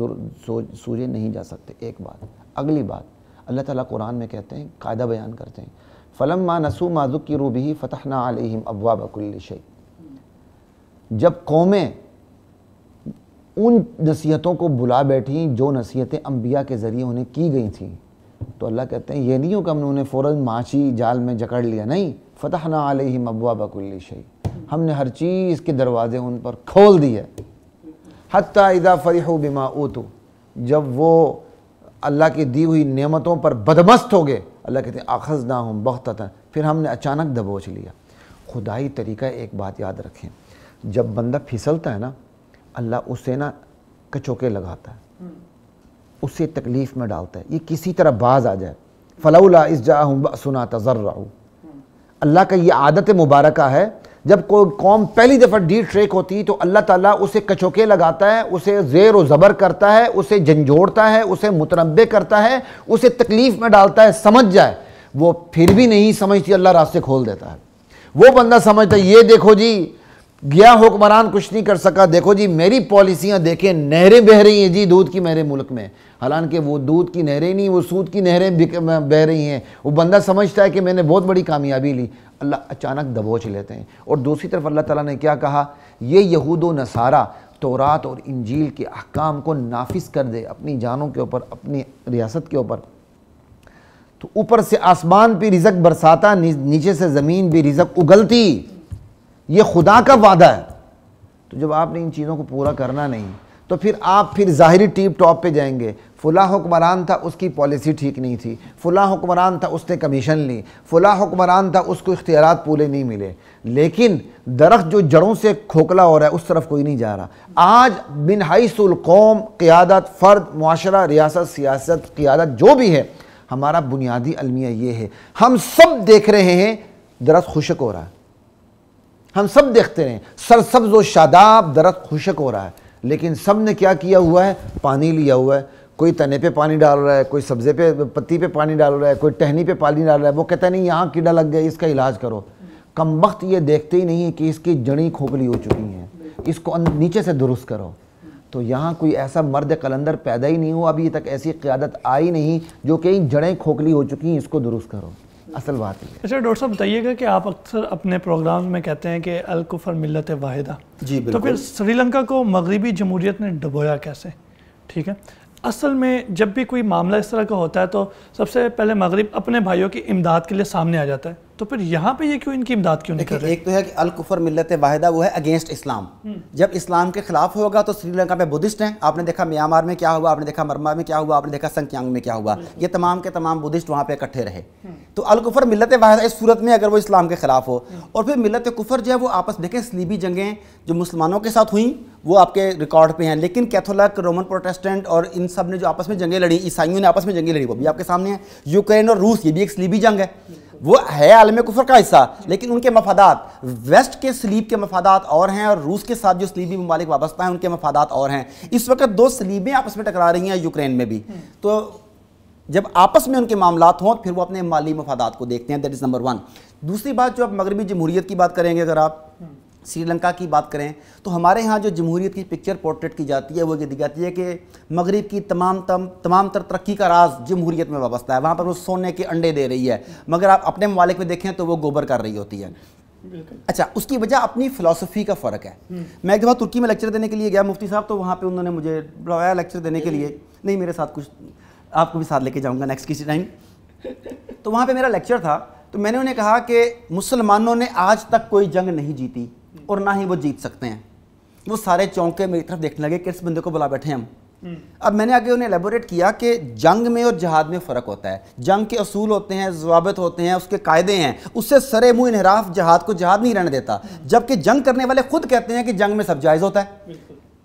سوجے نہیں جا سکتے. ایک بات. اگلی بات, اللہ تعالیٰ قرآن میں کہتے ہیں, قاعدہ بیان کرتے ہیں, فَلَمَّا نَسُوا مَا ذُكِّرُوا بِهِ فَتَحْنَا عَلَيْهِمْ أَبْوَابَ كُلِّ شَيْءٍ. جب قومیں ان نصیحتوں کو بلا بیٹھیں جو نصیحتیں انبیاء کے ذریعے انہیں کی گئی تھیں, تو اللہ کہتے ہیں یہ نہیں ہو کہ ہم نے انہیں فوراً ماچھی جال میں جکڑ لیا, نہیں, فتحنا علیہم ابواب کل شیء, ہم نے ہر چیز کے دروازے ان پر کھول دیے. حتی اذا فرحوا بما اوتوا, جب وہ اللہ کی دی ہوئی نعمتوں پر بدمست ہو گئے, اللہ کہتے ہیں اخذناہم بغتۃ, پھر ہم نے اچانک دبوچ لیا. خدائی طریقہ ایک بات یاد رکھیں, جب بندہ پھسلتا ہے نا, اللہ اسے نا کچوکے لگاتا ہے, اسے تکلیف میں ڈالتا ہے, یہ کسی طرح باز آ جائے. فلولا اذ جاءہم بأسنا تضرعوا, اللہ کا یہ عادت مبارکہ ہے, جب کوئی قوم پہلی دفعہ ڈی ٹریک ہوتی تو اللہ تعالیٰ اسے کچوکے لگاتا ہے, اسے زیر و زبر کرتا ہے, اسے جھنجھوڑتا ہے, اسے متنبع کرتا ہے, اسے تکلیف میں ڈالتا ہے, سمجھ جائے. وہ پھر بھی نہیں سمجھتی, اللہ راستے کھول دیتا ہے. وہ بندہ سمجھتا ہے یہ دیکھو جی گیا حکمران کچھ نہیں کر سکا, دیکھو جی میری پالیسیاں دیکھیں, نہریں بہہ رہی ہیں جی دودھ کی میرے ملک میں, حالانکہ وہ دودھ کی نہریں نہیں, وہ سود کی نہریں بہہ رہی ہیں. وہ بندہ سمجھتا ہے کہ میں نے بہت بڑی کامیابی لی, اللہ اچانک دبوچ لیتے ہیں. اور دوسری طرف اللہ تعالیٰ نے کیا کہا, یہ یہود و نصارہ تورات اور انجیل کے احکام کو نافذ کر دے اپنی جانوں کے اوپر, اپنی ریاست کے اوپر, تو اوپر سے آسمان پہ رزق برساتا, نیچے سے زمین بھی رزق اگلتی. یہ خدا کا وعدہ ہے. تو جب آپ نے ان چیزوں کو پورا کرنا نہیں تو پھر آپ پھر ظاہری ٹیپ ٹاپ پہ جائیں گے. فلاں حکمران تھا, اس کی پالیسی ٹھیک نہیں تھی, فلاں حکمران تھا, اس نے کمیشن لی, فلاں حکمران تھا, اس کو اختیارات پورے نہیں ملے. لیکن درخت جو جڑوں سے کھوکھلا ہو رہا ہے اس طرف کوئی نہیں جا رہا. آج من حیث القوم, قیادت, فرد, معاشرہ, ریاست, سیاست, قیادت جو بھی ہے, ہمارا بنیادی المیہ یہ ہے, ہم سب دیکھ رہے ہیں درخت خشک ہو رہا ہے, ہم سب دیکھتے ہیں سرسبز و شاداب درخت خشک ہو رہا ہے, لیکن سب نے کیا کیا ہوا ہے, پانی لیا ہوا ہے. کوئی تنے پہ پانی ڈال رہا ہے, کوئی سبزے پہ پتی پہ پانی ڈال رہا ہے, کوئی ٹہنی پہ پانی ڈال رہا ہے. وہ کہتا ہے نہیں یہاں کیڑا لگ گیا, اس کا علاج کرو. کمبخت یہ دیکھتے ہی نہیں ہے کہ اس کی جڑیں کھوکھلی ہو چکی ہیں, اس کو نیچے سے درست کرو. تو یہاں کوئی ایسا مرد قلندر پیدا ہی نہیں ہوا, ابھی تک ایسی قیادت آئی نہیں جو کہ جڑیں کھوکھلی ہو چکی ہیں, اس کو درست کرو. اصل بات ہے. اچھا ڈاکٹر صاحب بتائیے گا کہ آپ اکثر اپنے پروگرامز میں کہتے ہیں کہ الکفر ملت واحدہ, جی بالکل. تو پھر سری لنکا کو مغربی جمہوریت نے ڈبویا کیسے؟ ٹھیک ہے, اصل میں جب بھی کوئی معاملہ اس طرح کا ہوتا ہے تو سب سے پہلے مغرب اپنے بھائیوں کی امداد کے لیے سامنے آ جاتا ہے، تو پھر یہاں پہ یہ کیوں ان کی امداد کیوں نہیں کر رہے؟ ایک تو ہے کہ الکفر ملت واحدہ، وہ ہے اگینسٹ اسلام. جب اسلام کے خلاف ہوگا تو سری لنکا پہ بدھسٹ ہیں. آپ نے دیکھا میانمار میں کیا ہوا، آپ نے دیکھا مرما میں کیا ہوا، آپ نے دیکھا سنکیانگ میں کیا ہوا. یہ تمام کے تمام بدھسٹ وہاں پہ اکٹھے رہے. تو الکفر ملت واحدہ اس صورت میں اگر وہ اسلام کے خلاف ہو. اور پھر ملت کفر جو ہے وہ آپس دیکھیں صلیبی جنگیں جو مسلمانوں کے ساتھ ہوئیں وہ آپ کے ریکارڈ پہ ہیں، لیکن کیتھولک، رومن پروٹیسٹنٹ اور ان سب نے جو آپس میں جنگیں لڑی، عیسائیوں نے آپس میں جنگیں لڑی، وہ بھی آپ کے سامنے ہیں. یوکرین اور روس، یہ بھی ایک صلیبی جنگ ہے، وہ ہے عالم کفر کا حصہ، لیکن ان کے مفادات ویسٹ کے صلیب کے مفادات اور ہیں، اور روس کے ساتھ جو صلیبی ممالک وابستہ ہیں ان کے مفادات اور ہیں. اس وقت دو صلیبیں آپس میں ٹکرا رہی ہیں یوکرین میں بھی. تو جب آپس میں ان کے معاملات ہوں پھر وہ اپنے مالی مفادات کو دیکھتے ہیں. That is number 1. دوسری بات، جو اب مغربی جمہوریت کی بات کریں گے، اگر آپ سری لنکا کی بات کریں تو ہمارے ہاں جو جمہوریت کی پکچر پورٹریٹ کی جاتی ہے وہ یہ دی جاتی ہے کہ مغرب کی تمام تر ترقی کا راز جمہوریت میں وابستہ ہے. وہاں پر وہ سونے کے انڈے دے رہی ہے، مگر آپ اپنے ممالک میں دیکھیں تو وہ گوبر کر رہی ہوتی ہے. اچھا، اس کی وجہ اپنی فلسفی کا فرق ہے. میں ایک دفعہ ترکی میں لیکچر دینے کے لیے گیا مفتی صاحب، تو وہاں پہ انہوں نے مجھے بلایا لیکچر دینے کے لیے. نہیں، میرے ساتھ کچھ آپ کو بھی ساتھ لے کے جاؤں گا نیکسٹ کسی ٹائم. تو وہاں پہ میرا لیکچر تھا، تو میں نے انہیں کہا کہ مسلمانوں نے آج تک کوئی جنگ نہیں جیتی اور نہ ہی وہ جیت سکتے ہیں. وہ سارے چونکے میری طرف دیکھنے لگے کہ اس بندے کو بلا بیٹھے ہم. اب میں نے آگے انہیں ایلیبوریٹ کیا کہ جنگ میں اور جہاد میں فرق ہوتا ہے. جنگ کے اصول ہوتے ہیں، ضوابط ہوتے ہیں، اس کے قاعدے ہیں، اس سے سرے منہ انحراف جہاد کو جہاد نہیں رہنے دیتا. جبکہ جنگ کرنے والے خود کہتے ہیں کہ جنگ میں سب جائز ہوتا ہے.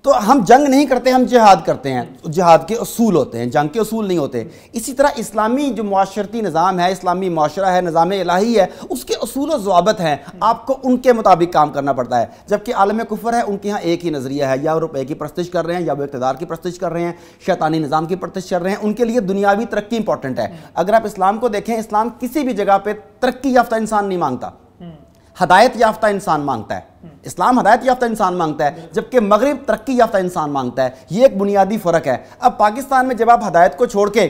تو ہم جنگ نہیں کرتے، ہم جہاد کرتے ہیں. جہاد کے اصول ہوتے ہیں، جنگ کے اصول نہیں ہوتے. اسی طرح اسلامی جو معاشرتی نظام ہے، اسلامی معاشرہ ہے، نظام الہی ہے، اس کے اصول و ضوابط ہیں، آپ کو ان کے مطابق کام کرنا پڑتا ہے. جبکہ عالم کفر ہے، ان کے ہاں ایک ہی نظریہ ہے، یا روپے کی پرستش کر رہے ہیں، یا وہ اقتدار کی پرستش کر رہے ہیں، شیطانی نظام کی پرستش کر رہے ہیں. ان کے لیے دنیاوی ترقی امپورٹنٹ ہے. اگر آپ اسلام کو دیکھیں، اسلام کسی بھی جگہ پہ ترقی یافتہ انسان نہیں مانگتا، ہدایت یافتہ انسان مانگتا ہے. اسلام ہدایت یافتہ انسان مانگتا ہے، جبکہ مغرب ترقی یافتہ انسان مانگتا ہے. یہ ایک بنیادی فرق ہے. اب پاکستان میں جب آپ ہدایت کو چھوڑ کے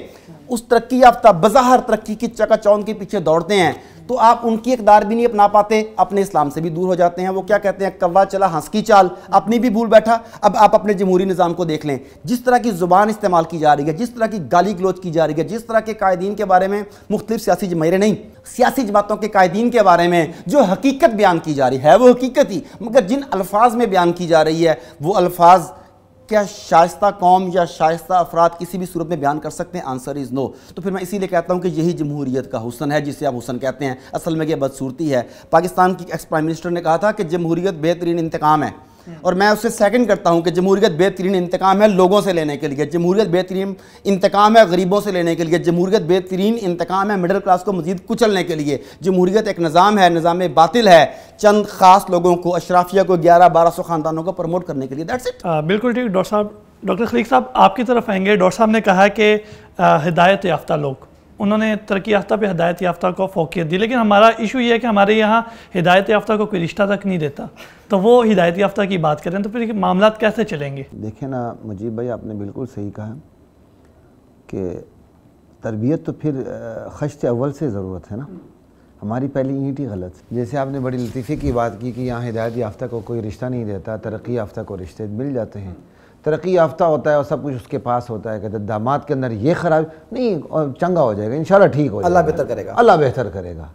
اس ترقی یافتہ بظاہر ترقی کی چکا چوند کے پیچھے دوڑتے ہیں تو آپ ان کی اقدار بھی نہیں اپنا پاتے، اپنے اسلام سے بھی دور ہو جاتے ہیں. وہ کیا کہتے ہیں، کوا چلا ہنس کی چال، اپنی بھی بھول بیٹھا. اب آپ اپنے جمہوری نظام کو دیکھ لیں، جس طرح کی زبان استعمال کی جا رہی ہے، جس طرح کی گالی گلوچ کی جا رہی ہے، جس طرح کے قائدین کے بارے میں مختلف سیاسی جماعتیں نہیں، سیاسی جماعتوں کے قائدین کے بارے میں جو حقیقت بیان کی جا رہی ہے وہ حقیقت ہی، مگر جن الفاظ میں بیان کی جا رہی ہے وہ الفاظ کیا شائستہ قوم یا شائستہ افراد کسی بھی صورت میں بیان کر سکتے ہیں؟ آنسر از نو. تو پھر میں اسی لیے کہتا ہوں کہ یہی جمہوریت کا حسن ہے، جسے آپ حسن کہتے ہیں. اصل میں یہ بدصورتی ہے. پاکستان کی ایکس پرائم منسٹر نے کہا تھا کہ جمہوریت بہترین انتقام ہے، اور میں اسے سیکنڈ کرتا ہوں کہ جمہوریت بہترین انتقام ہے لوگوں سے لینے کے لیے، جمہوریت بہترین انتقام ہے غریبوں سے لینے کے لیے، جمہوریت بہترین انتقام ہے مڈل کلاس کو مزید کچلنے کے لیے. جمہوریت ایک نظام ہے، نظام باطل ہے، چند خاص لوگوں کو، اشرافیہ کو، 1100-1200 خاندانوں کو پروموٹ کرنے کے لیے. That's it. بالکل ٹھیک. ڈاکٹر صاحب، ڈاکٹر خلیق صاحب آپ کی طرف آئیں گے. ڈاکٹر صاحب نے کہا کہ ہدایت یافتہ لوگ، انہوں نے ترقی یافتہ پہ ہدایت یافتہ کو فوقیت دی، لیکن ہمارا ایشو یہ ہے کہ ہمارے یہاں ہدایت یافتہ کو کوئی رشتہ تک نہیں دیتا. تو وہ ہدایت یافتہ کی بات کریں تو پھر معاملات کیسے چلیں گے؟ دیکھیں نا مجیب بھائی، آپ نے بالکل صحیح کہا کہ تربیت تو پھر خشت اول سے ضرورت ہے نا. ہماری پہلی اینٹ ہی غلط. جیسے آپ نے بڑی لطیفے کی بات کی کہ یہاں ہدایت یافتہ کو کوئی رشتہ نہیں دیتا، ترقی یافتہ کو رشتے مل جاتے ہیں. ترقی یافتہ ہوتا ہے اور سب کچھ اس کے پاس ہوتا ہے، کہ داماد کے اندر یہ خراب نہیں، چنگا ہو جائے گا انشاءاللہ، ٹھیک ہو جائے گا، اللہ بہتر کرے گا، اللہ بہتر کرے گا،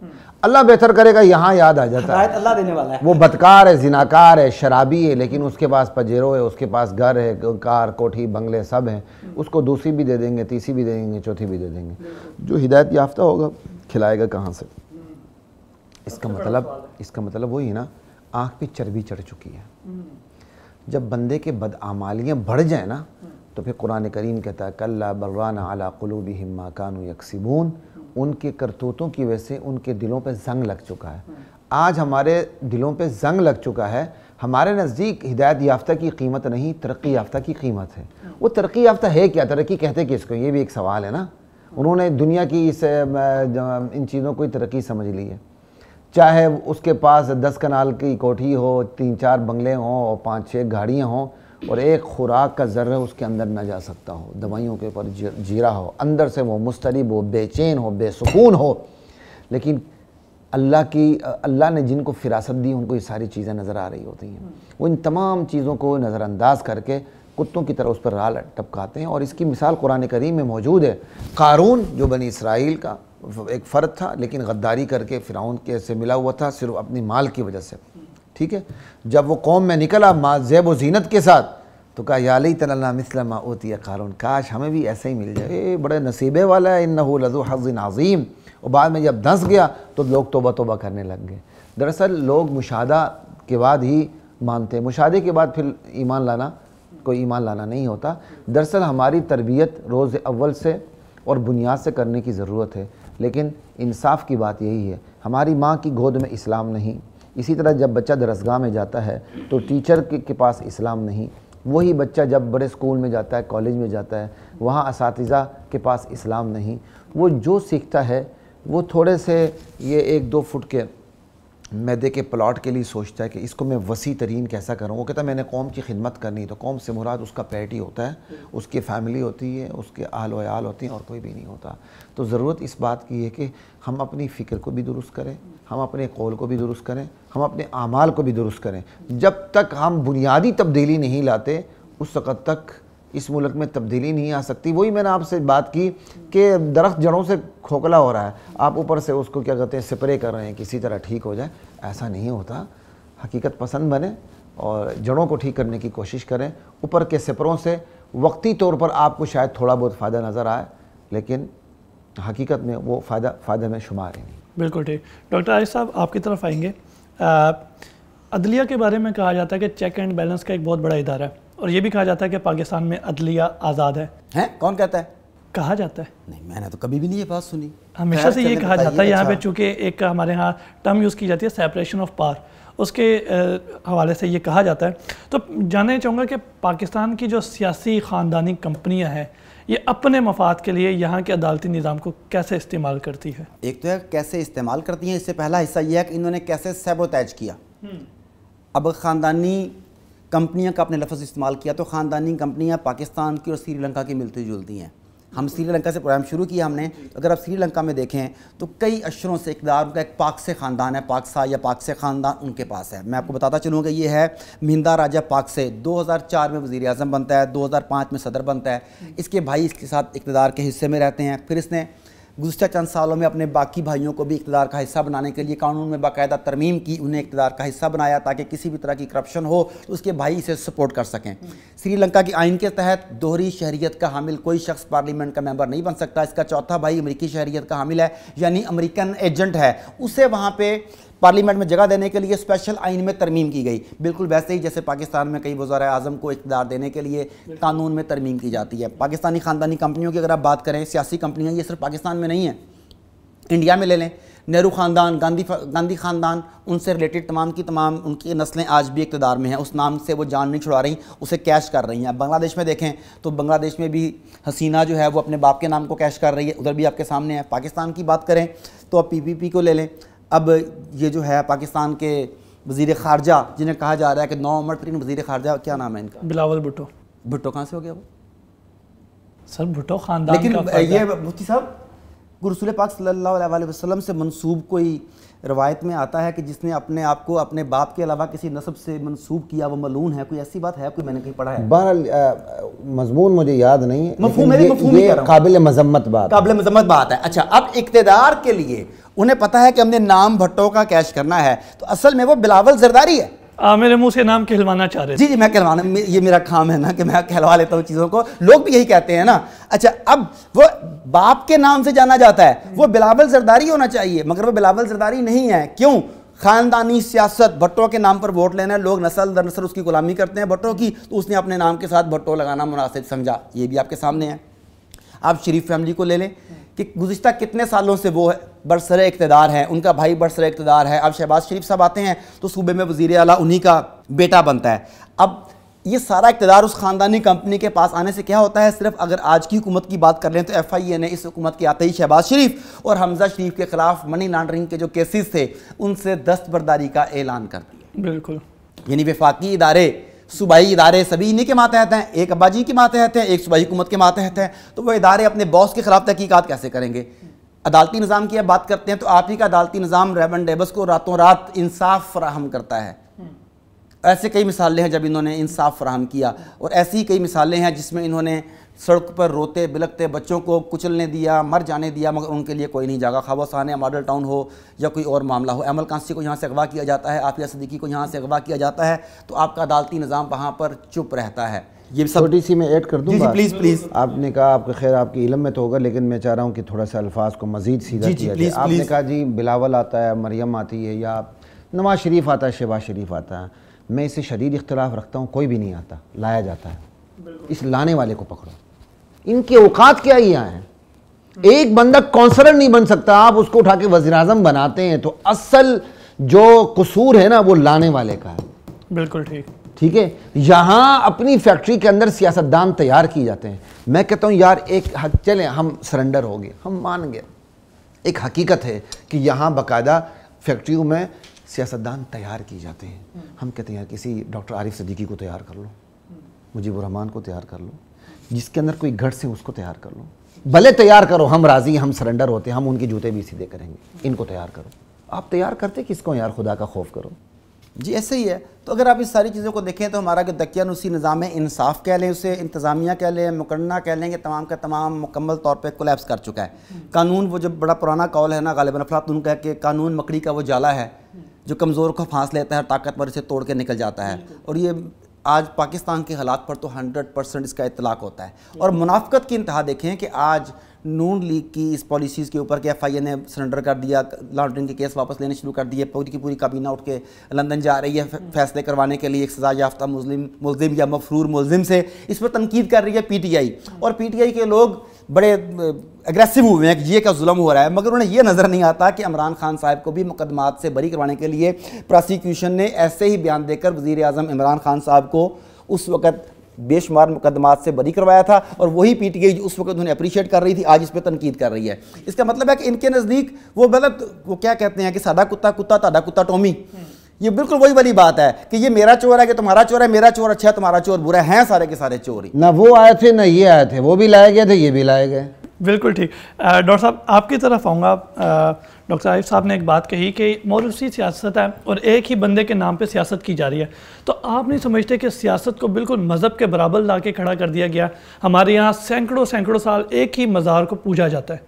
اللہ بہتر کرے گا. یہاں یاد آ جاتا ہے ہدایت اللہ دینے والا ہے. وہ بدکار ہے، زناکار ہے، شرابی ہے، لیکن اس کے پاس پجیرو ہے، اس کے پاس گھر ہے، کار کوٹھی بنگلے سب ہیں. اس کو دوسری بھی دے دیں گے، تیسری بھی دے دیں گے، چوتھی بھی دے دیں گے. جو ہدایت یافتہ ہوگا کھلائے گا کہاں سے؟ اس کا مطلب وہی نا، آنکھ پہ چربی چڑھ چکی ہے. جب بندے کے بدعمالیاں بڑھ جائیں نا تو پھر قرآن کریم کہتا ہے کَلَّا بَلْ رَانَ عَلَىٰ قُلُوبِهِمْ مَا كَانُوا يَكْسِبُونَ. ان کے کرتوتوں کی وجہ سے ان کے دلوں پہ زنگ لگ چکا ہے. آج ہمارے دلوں پہ زنگ لگ چکا ہے. ہمارے نزدیک ہدایت یافتہ کی قیمت نہیں، ترقی یافتہ کی قیمت ہے. وہ ترقی یافتہ ہے کیا؟ ترقی کہتے کس کو؟ یہ بھی ایک سوال ہے نا. انہوں نے دنیا کی ان چیزوں کو ہی ترقی سمجھ لی ہے. چاہے اس کے پاس 10 کنال کی کوٹھی ہو، 3-4 بنگلے ہوں اور 5-6 گاڑیاں ہوں، اور ایک خوراک کا ذرہ اس کے اندر نہ جا سکتا ہو، دوائیوں کے اوپر جیرا ہو، اندر سے وہ مضطرب ہو، بے چین ہو، بے سکون ہو. لیکن اللہ نے جن کو فراست دی ان کو یہ ساری چیزیں نظر آ رہی ہوتی ہیں. وہ ان تمام چیزوں کو نظر انداز کر کے کتوں کی طرح اس پر رال ٹپکاتے ہیں، اور اس کی مثال قرآن کریم میں موجود ہے۔ قارون جو بنی اسرائیل کا ایک فرد تھا، لیکن غداری کر کے فرعون کے سے ملا ہوا تھا صرف اپنی مال کی وجہ سے، ٹھیک ہے۔ جب وہ قوم میں نکلا زیب و زینت کے ساتھ تو کہا یا لیتنا لنا مثل ما اوتی قارون، کاش ہمیں بھی ایسے ہی مل جائے، بڑے نصیبے والا ہے، انہ لذو حظ عظیم۔ اور بعد میں جب دھنس گیا تو لوگ توبہ توبہ کرنے لگ گئے۔ دراصل لوگ مشاہدہ کے بعد ہی مانتے ہیں، مشاہدے کے بعد پھر ایمان لانا کوئی ایمان لانا نہیں ہوتا۔ دراصل ہماری تربیت روز اول سے اور بنیاد سے کرنے کی ضرورت ہے، لیکن انصاف کی بات یہی ہے، ہماری ماں کی گود میں اسلام نہیں۔ اسی طرح جب بچہ درسگاہ میں جاتا ہے تو ٹیچر کے پاس اسلام نہیں، وہی بچہ جب بڑے اسکول میں جاتا ہے، کالج میں جاتا ہے، وہاں اساتذہ کے پاس اسلام نہیں۔ وہ جو سیکھتا ہے وہ تھوڑے سے یہ 1-2 فٹ کے میدے کے پلاٹ کے لیے سوچتا ہے کہ اس کو میں وسیع ترین کیسا کروں۔ وہ کہتا ہے میں نے قوم کی خدمت کرنی، تو قوم سے مراد اس کا پیٹ ہی ہوتا ہے، اس کی فیملی ہوتی ہے، اس کے اہل و عیال ہوتی ہیں، اور کوئی بھی نہیں ہوتا۔ تو ضرورت اس بات کی ہے کہ ہم اپنی فکر کو بھی درست کریں، ہم اپنے قول کو بھی درست کریں، ہم اپنے اعمال کو بھی درست کریں۔ جب تک ہم بنیادی تبدیلی نہیں لاتے اس وقت تک اس ملک میں تبدیلی نہیں آ سکتی۔ وہی میں نے آپ سے بات کی کہ درخت جڑوں سے کھوکھلا ہو رہا ہے، آپ اوپر سے اس کو کیا کہتے ہیں سپرے کر رہے ہیں کسی طرح ٹھیک ہو جائے، ایسا نہیں ہوتا۔ حقیقت پسند بنیں اور جڑوں کو ٹھیک کرنے کی کوشش کریں۔ اوپر کے سپروں سے وقتی طور پر آپ کو شاید تھوڑا بہت فائدہ نظر آئے، لیکن حقیقت میں وہ فائدہ میں شمار ہے نہیں۔ بالکل ٹھیک۔ ڈاکٹر عارف صاحب آپ کی طرف آئیں گے۔ عدلیہ کے بارے میں کہا جاتا ہے کہ چیک اینڈ بیلنس کا ایک بہت بڑا ادارہ ہے، اور یہ بھی کہا جاتا ہے کہ پاکستان میں عدلیہ آزاد ہے۔ کون کہتا ہے؟ کہا جاتا ہے، نہیں میں نے تو کبھی بھی نہیں یہ بات سنی۔ ہمیشہ سے یہ کہا جاتا ہے۔ یہاں پہ چونکہ ایک ہمارے ہاں ٹرم یوز کی جاتی ہے سیپریشن آف پاور، اس کے حوالے سے یہ کہا جاتا ہے۔ تو جاننا چاہوں گا کہ پاکستان کی جو سیاسی خاندانی کمپنیاں ہیں یہ اپنے مفاد کے لیے یہاں کے عدالتی نظام کو کیسے استعمال کرتی ہے؟ ایک تو ہے کیسے استعمال کرتی ہیں، اس سے پہلا حصہ یہ ہے کہ انہوں نے کیسے سیبوتیج کیا۔ اب خاندانی کمپنیاں کا اپنے لفظ استعمال کیا تو خاندانی کمپنیاں پاکستان کی اور سری لنکا کی ملتی جلتی ہیں۔ ہم سری لنکا سے پروگرام شروع کیا ہم نے، اگر آپ سری لنکا میں دیکھیں تو کئی اشروں سے اقتدار کا ایک پاک سے خاندان ہے، پاکسا یا پاک سے خاندان ان کے پاس ہے۔ میں آپ کو بتاتا چلوں کہ یہ ہے مہندا راجہ پاک سے، 2004 میں وزیر اعظم بنتا ہے، 2005 میں صدر بنتا ہے۔ اس کے بھائی اس کے ساتھ اقتدار کے حصے میں رہتے ہیں۔ پھر اس نے گزشتہ چند سالوں میں اپنے باقی بھائیوں کو بھی اقتدار کا حصہ بنانے کے لیے قانون میں باقاعدہ ترمیم کی، انہیں اقتدار کا حصہ بنایا تاکہ کسی بھی طرح کی کرپشن ہو تو اس کے بھائی اسے سپورٹ کر سکیں۔ سری لنکا کی آئین کے تحت دوہری شہریت کا حامل کوئی شخص پارلیمنٹ کا ممبر نہیں بن سکتا۔ اس کا چوتھا بھائی امریکی شہریت کا حامل ہے، یعنی امریکن ایجنٹ ہے، اسے وہاں پہ پارلیمنٹ میں جگہ دینے کے لیے اسپیشل آئین میں ترمیم کی گئی، بالکل ویسے ہی جیسے پاکستان میں کئی وزراء اعظم کو اقتدار دینے کے لیے قانون میں ترمیم کی جاتی ہے۔ پاکستانی خاندانی کمپنیوں کی اگر آپ بات کریں، سیاسی کمپنیاں، یہ صرف پاکستان میں نہیں ہیں، انڈیا میں لے لیں، نہرو خاندان، گاندھی خاندان، ان سے ریلیٹڈ تمام کی تمام ان کی نسلیں آج بھی اقتدار میں ہیں، اس نام سے وہ جان نہیں چھڑا رہی، اسے کیش کر رہی ہیں۔ اب بنگلہ دیش میں دیکھیں تو بنگلہ دیش میں بھی حسینہ جو ہے وہ اپنے باپ کے نام کو کیش کر رہی ہے، ادھر بھی آپ کے سامنے ہے۔ پاکستان کی بات کریں تو اب PPP کو لے لیں، اب یہ جو ہے پاکستان کے وزیر خارجہ جنہیں کہا جا رہا ہے کہ 9 عمر ترین وزیر خارجہ، کیا نام ہے ان کا؟ بلاول بھٹو۔ بھٹو کہاں سے ہو گیا وہ؟ سر بھٹو خاندان کا لیکن یہ مفتی صاحب رسول پاک صلی اللہ علیہ وسلم سے منسوب کوئی روایت میں آتا ہے کہ جس نے اپنے آپ کو اپنے باپ کے علاوہ کسی نسب سے منسوب کیا وہ ملعون ہے، کوئی ایسی بات ہے؟ کوئی میں نے کہیں پڑھا ہے؟ بہرحال مضمون مجھے یاد نہیں ہے، مفہوم یہ قابل مذمت بات ہے۔ اچھا، اب اقتدار کے لیے انہیں پتا ہے کہ ہم نے نام بھٹو کا کیش کرنا ہے، تو اصل میں وہ بلاول زرداری ہے۔ میرے منہ سے نام کہلوانا چاہ رہے جی میں کہلوانا، یہ میرا کام ہے نا کہ میں کہلوا لیتا ہوں چیزوں کو، لوگ بھی یہی کہتے ہیں نا۔ اچھا، اب وہ باپ کے نام سے جانا جاتا ہے، وہ بلاول زرداری ہونا چاہیے، مگر وہ بلاول زرداری نہیں ہے۔ کیوں؟ خاندانی سیاست، بھٹو کے نام پر ووٹ لینا، لوگ نسل در نسل اس کی غلامی کرتے ہیں بھٹو کی، تو اس نے اپنے نام کے ساتھ بھٹو لگانا مناسب سمجھا، یہ بھی آپ کے سامنے ہے۔ آپ شریف فیملی کو لے لیں کہ گزشتہ کتنے سالوں سے وہ برسر اقتدار ہیں، ان کا بھائی برسر اقتدار ہے۔ اب شہباز شریف صاحب آتے ہیں تو صوبے میں وزیر اعلیٰ انہی کا بیٹا بنتا ہے۔ اب یہ سارا اقتدار اس خاندانی کمپنی کے پاس آنے سے کیا ہوتا ہے؟ صرف اگر آج کی حکومت کی بات کر لیں تو FIA نے اس حکومت کے آتے ہی شہباز شریف اور حمزہ شریف کے خلاف منی لانڈرنگ کے جو کیسز تھے ان سے دستبرداری کا اعلان کر دیا۔ بالکل، یعنی وفاقی ادارے، صوبائی ادارے سبھی انہی کے ماتحت ہیں، ایک ابا جی کے ماتحت ہیں، ایک صوبائی حکومت کے ماتحت ہیں، تو وہ ادارے اپنے باس کے خلاف تحقیقات کیسے کریں گے؟ عدالتی نظام کی اب بات کرتے ہیں تو آپ ہی کا عدالتی نظام ریمنڈ ڈیبس کو راتوں رات انصاف فراہم کرتا ہے۔ ایسے کئی مثالیں ہیں جب انہوں نے انصاف فراہم کیا، اور ایسی ہی کئی مثالیں ہیں جس میں انہوں نے سڑک پر روتے بلکتے بچوں کو کچلنے دیا، مر جانے دیا، مگر ان کے لیے کوئی نہیں جاگا، خواہ وہ ثانیہ ماڈل ٹاؤن ہو یا کوئی اور معاملہ ہو۔ ایمل کانسی کو یہاں سے اغوا کیا جاتا ہے، عافیہ صدیقی کو یہاں سے اغوا کیا جاتا ہے، تو آپ کا عدالتی نظام وہاں پر چپ رہتا ہے۔ یہ سب چھوٹی سی میں ایڈ کر دوں جی بات؟ Please please. آپ نے کہا آپ کا خیر آپ کے علم میں تو ہوگا، لیکن میں چاہ رہا ہوں کہ تھوڑا سا الفاظ کو مزید سیدھا کیا جائے۔ آپ نے کہا جی بلاول آتا ہے، مریم آتی ہے، یا نواز شریف آتا ہے، شہباز شریف آتا ہے۔ میں اس سے شدید اختلاف رکھتا ہوں، کوئی بھی نہیں آتا، لایا جاتا ہے۔ اس لانے والے کو پکڑو، ان کے اوقات کیا ہی ہیں؟ ایک بندہ کونسلر نہیں بن سکتا، آپ اس کو اٹھا کے وزیر اعظم بناتے ہیں، تو اصل جو قصور ہے نا وہ لانے والے کا ہے۔ بالکل ٹھیک، ٹھیک ہے۔ یہاں اپنی فیکٹری کے اندر سیاستدان تیار کی جاتے ہیں۔ میں کہتا ہوں یار ایک چلیں ہم سرنڈر ہو گئے، ہم مان گئے، ایک حقیقت ہے کہ یہاں باقاعدہ فیکٹریوں میں سیاستدان تیار کی جاتے ہیں۔ ہم کہتے ہیں یار کسی ڈاکٹر عارف صدیقی کو تیار کر لو، مجیب الرحمان کو تیار کر لو، جس کے اندر کوئی گھٹ سے اس کو تیار کر لو، بھلے تیار کرو، ہم راضی، ہم سرنڈر ہوتے ہیں، ہم ان کے جوتے بھی سیدھے کریں گے، ان کو تیار کرو۔ آپ تیار کرتے کس کو یار؟ خدا کا خوف کرو۔ جی ایسے ہی ہے۔ تو اگر آپ اس ساری چیزوں کو دیکھیں تو ہمارا جو دقیانوسی نظام ہے، انصاف کہہ لیں اسے، انتظامیہ کہہ لیں، مقننہ کہہ لیں، کہ تمام کا تمام مکمل طور پہ کولیپس کر چکا ہے۔ قانون، وہ جو بڑا پرانا قول ہے نا غالباً افلاطون کا، کہ قانون مکڑی کا وہ جالا ہے جو کمزور کو پھانس لیتا ہے اور طاقتور سے توڑ کے نکل جاتا ہے، اور یہ آج پاکستان کے حالات پر تو 100% اس کا اطلاق ہوتا ہے۔ اور منافقت کی انتہا دیکھیں کہ آج نون لیگ کی اس پالیسیز کے اوپر کہ ایف آئی اے نے سرنڈر کر دیا، لانڈرنگ کے کیس واپس لینے شروع کر دیے، پوری کی پوری کابینہ اٹھ کے لندن جا رہی ہے فیصلے کروانے کے لیے ایک سزا یافتہ ملزم یا مفرور ملزم سے۔ اس پر تنقید کر رہی ہے پی ٹی آئی، اور پی ٹی آئی کے لوگ بڑے اگریسو ہوئے ہیں کہ یہ کیا ظلم ہو رہا ہے، مگر انہیں یہ نظر نہیں آتا کہ عمران خان صاحب کو بھی مقدمات سے بری کروانے کے لیے پراسیکیوشن نے ایسے ہی بیان دے کر وزیر اعظم عمران خان صاحب کو اس وقت بے شمار مقدمات سے بری کروایا تھا، اور وہی پی ٹی آئی اس وقت انہیں اپریشیٹ کر رہی تھی، آج اس پہ تنقید کر رہی ہے۔ اس کا مطلب ہے کہ ان کے نزدیک وہ مطلب وہ کیا کہتے ہیں کہ سادہ کتا کتا، تاڈا کتا ٹومی، یہ بالکل وہی والی بات ہے کہ یہ میرا چور ہے کہ تمہارا چور ہے، میرا چور اچھا ہے تمہارا چور برا ہے، سارے کے سارے چور ہی۔ نہ وہ آئے تھے نہ یہ آئے تھے، وہ بھی لائے گئے تھے، یہ بھی لائے گئے۔ بالکل ٹھیک۔ ڈاکٹر صاحب آپ کی طرف آؤں گا۔ ڈاکٹر عارف صاحب نے ایک بات کہی کہ موروثی سیاست ہے اور ایک ہی بندے کے نام پہ سیاست کی جا رہی ہے، تو آپ نہیں سمجھتے کہ سیاست کو بالکل مذہب کے برابر لا کے کھڑا کر دیا گیا؟ ہمارے یہاں سینکڑوں سال ایک ہی مزار کو پوجا جاتا ہے،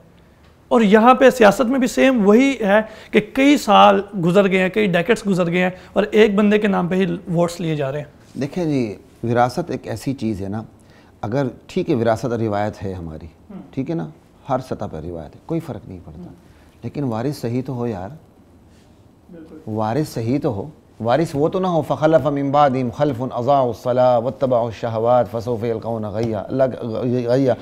اور یہاں پہ سیاست میں بھی سیم وہی ہے کہ کئی سال گزر گئے ہیں، کئی ڈیکٹس گزر گئے ہیں، اور ایک بندے کے نام پہ ہی ووٹس لیے جا رہے ہیں۔ دیکھیں جی، وراثت ایک ایسی چیز ہے نا، اگر ٹھیک ہے وراثت اور روایت ہے ہماری، ٹھیک ہے نا، ہر سطح پر روایت ہے، کوئی فرق نہیں پڑتا، لیکن وارث صحیح تو ہو یار، وارث صحیح تو ہو، وارث وہ تو نہ ہو فخلف من بعدہم خلف اضاعوا الصلاۃ واتبعوا الشہوات فسوف یلقون غیا۔ اللہ غیا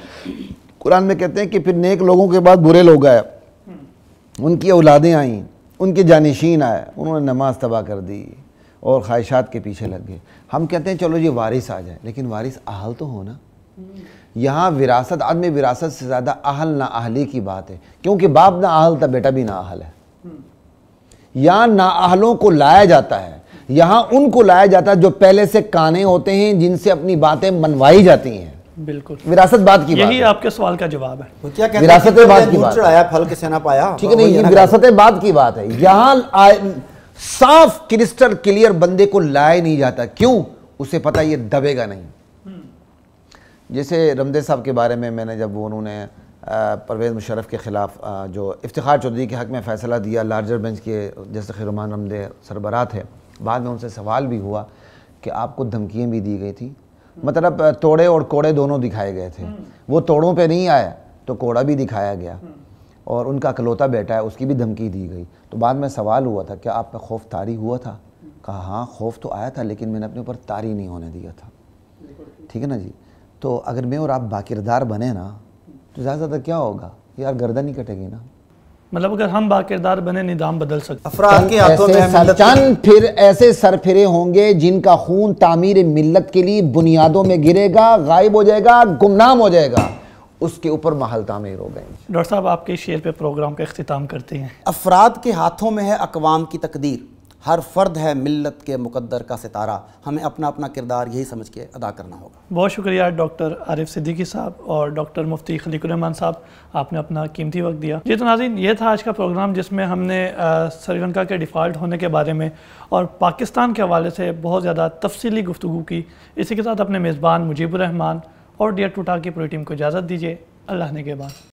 قرآن میں کہتے ہیں کہ پھر نیک لوگوں کے بعد برے لوگ آئے، ان کی اولادیں آئیں، ان کے جانشین آئے، انہوں نے نماز تباہ کر دی اور خواہشات کے پیچھے لگ گئے۔ ہم کہتے ہیں چلو یہ وارث آ جائے، لیکن وارث اہل تو ہو نا۔ یہاں وراثت، عدم وراثت سے زیادہ اہل نا اہلی کی بات ہے، کیونکہ باپ نا اہل تھا، بیٹا بھی نا اہل ہے۔ یہاں نا اہلوں کو لایا جاتا ہے، یہاں ان کو لایا جاتا ہے جو پہلے سے کانے ہوتے ہیں، جن سے اپنی باتیں منوائی جاتی ہیں۔ بالکل، وراثت بات کی بات ہے، یہی آپ کے سوال کا جواب ہے۔ وہ کیا کہتے ہیں وراثت بات کی بات چڑھایا پھل کسے نہ پایا، ٹھیک ہے نہیں، یہ وراثت بات کی بات ہے۔ یہاں صاف کرسٹل کلیئر بندے کو لایا نہیں جاتا، کیوں؟ اسے پتہ یہ دبے گا نہیں۔ جیسے رمدے صاحب کے بارے میں نے جب انہوں نے پرویز مشرف کے خلاف جو افتخار چودھری کے حق میں فیصلہ دیا، لارجر بینچ کے جیسے خیرمان رمدے سربراہ تھے، بعد میں ان سے سوال بھی ہوا کہ آپ کو دھمکیاں بھی دی گئی تھی، مطلب توڑے اور کوڑے دونوں دکھائے گئے تھے، وہ توڑوں پہ نہیں آیا تو کوڑا بھی دکھایا گیا، اور ان کا اکلوتا بیٹا ہے اس کی بھی دھمکی دی گئی۔ تو بعد میں سوال ہوا تھا کیا آپ پہ خوف طاری ہوا تھا؟ کہا ہاں خوف تو آیا تھا، لیکن میں نے اپنے اوپر طاری نہیں ہونے دیا تھا۔ ٹھیک ہے نا جی، تو اگر میں اور آپ باکردار بنے نا تو زیادہ زیادہ کیا ہوگا یار، گردن نہیں کٹے گی نا۔ مطلب اگر ہم باکردار بنے نظام بدل سکتے، افراد کے ہاتھوں میں چند پھر ایسے سر پھرے ہوں گے جن کا خون تعمیر ملت کے لیے بنیادوں میں گرے گا، غائب ہو جائے گا، گمنام ہو جائے گا، اس کے اوپر محل تعمیر ہو گئے۔ ڈاکٹر صاحب آپ کے شعر پہ پروگرام کا اختتام کرتے ہیں۔ افراد کے ہاتھوں میں ہے اقوام کی تقدیر، ہر فرد ہے ملت کے مقدر کا ستارہ، ہمیں اپنا اپنا کردار یہی سمجھ کے ادا کرنا ہوگا۔ بہت شکریہ ڈاکٹر عارف صدیقی صاحب اور ڈاکٹر مفتی خلیق الرحمان صاحب، آپ نے اپنا قیمتی وقت دیا۔ جی تو ناظرین، یہ تھا آج کا پروگرام جس میں ہم نے سری لنکا کے ڈیفالٹ ہونے کے بارے میں اور پاکستان کے حوالے سے بہت زیادہ تفصیلی گفتگو کی۔ اسی کے ساتھ اپنے میزبان مجیب الرحمان اور ڈیئر ٹو ٹاک کی پوری ٹیم کو اجازت دیجیے۔ اللہ نگہبان۔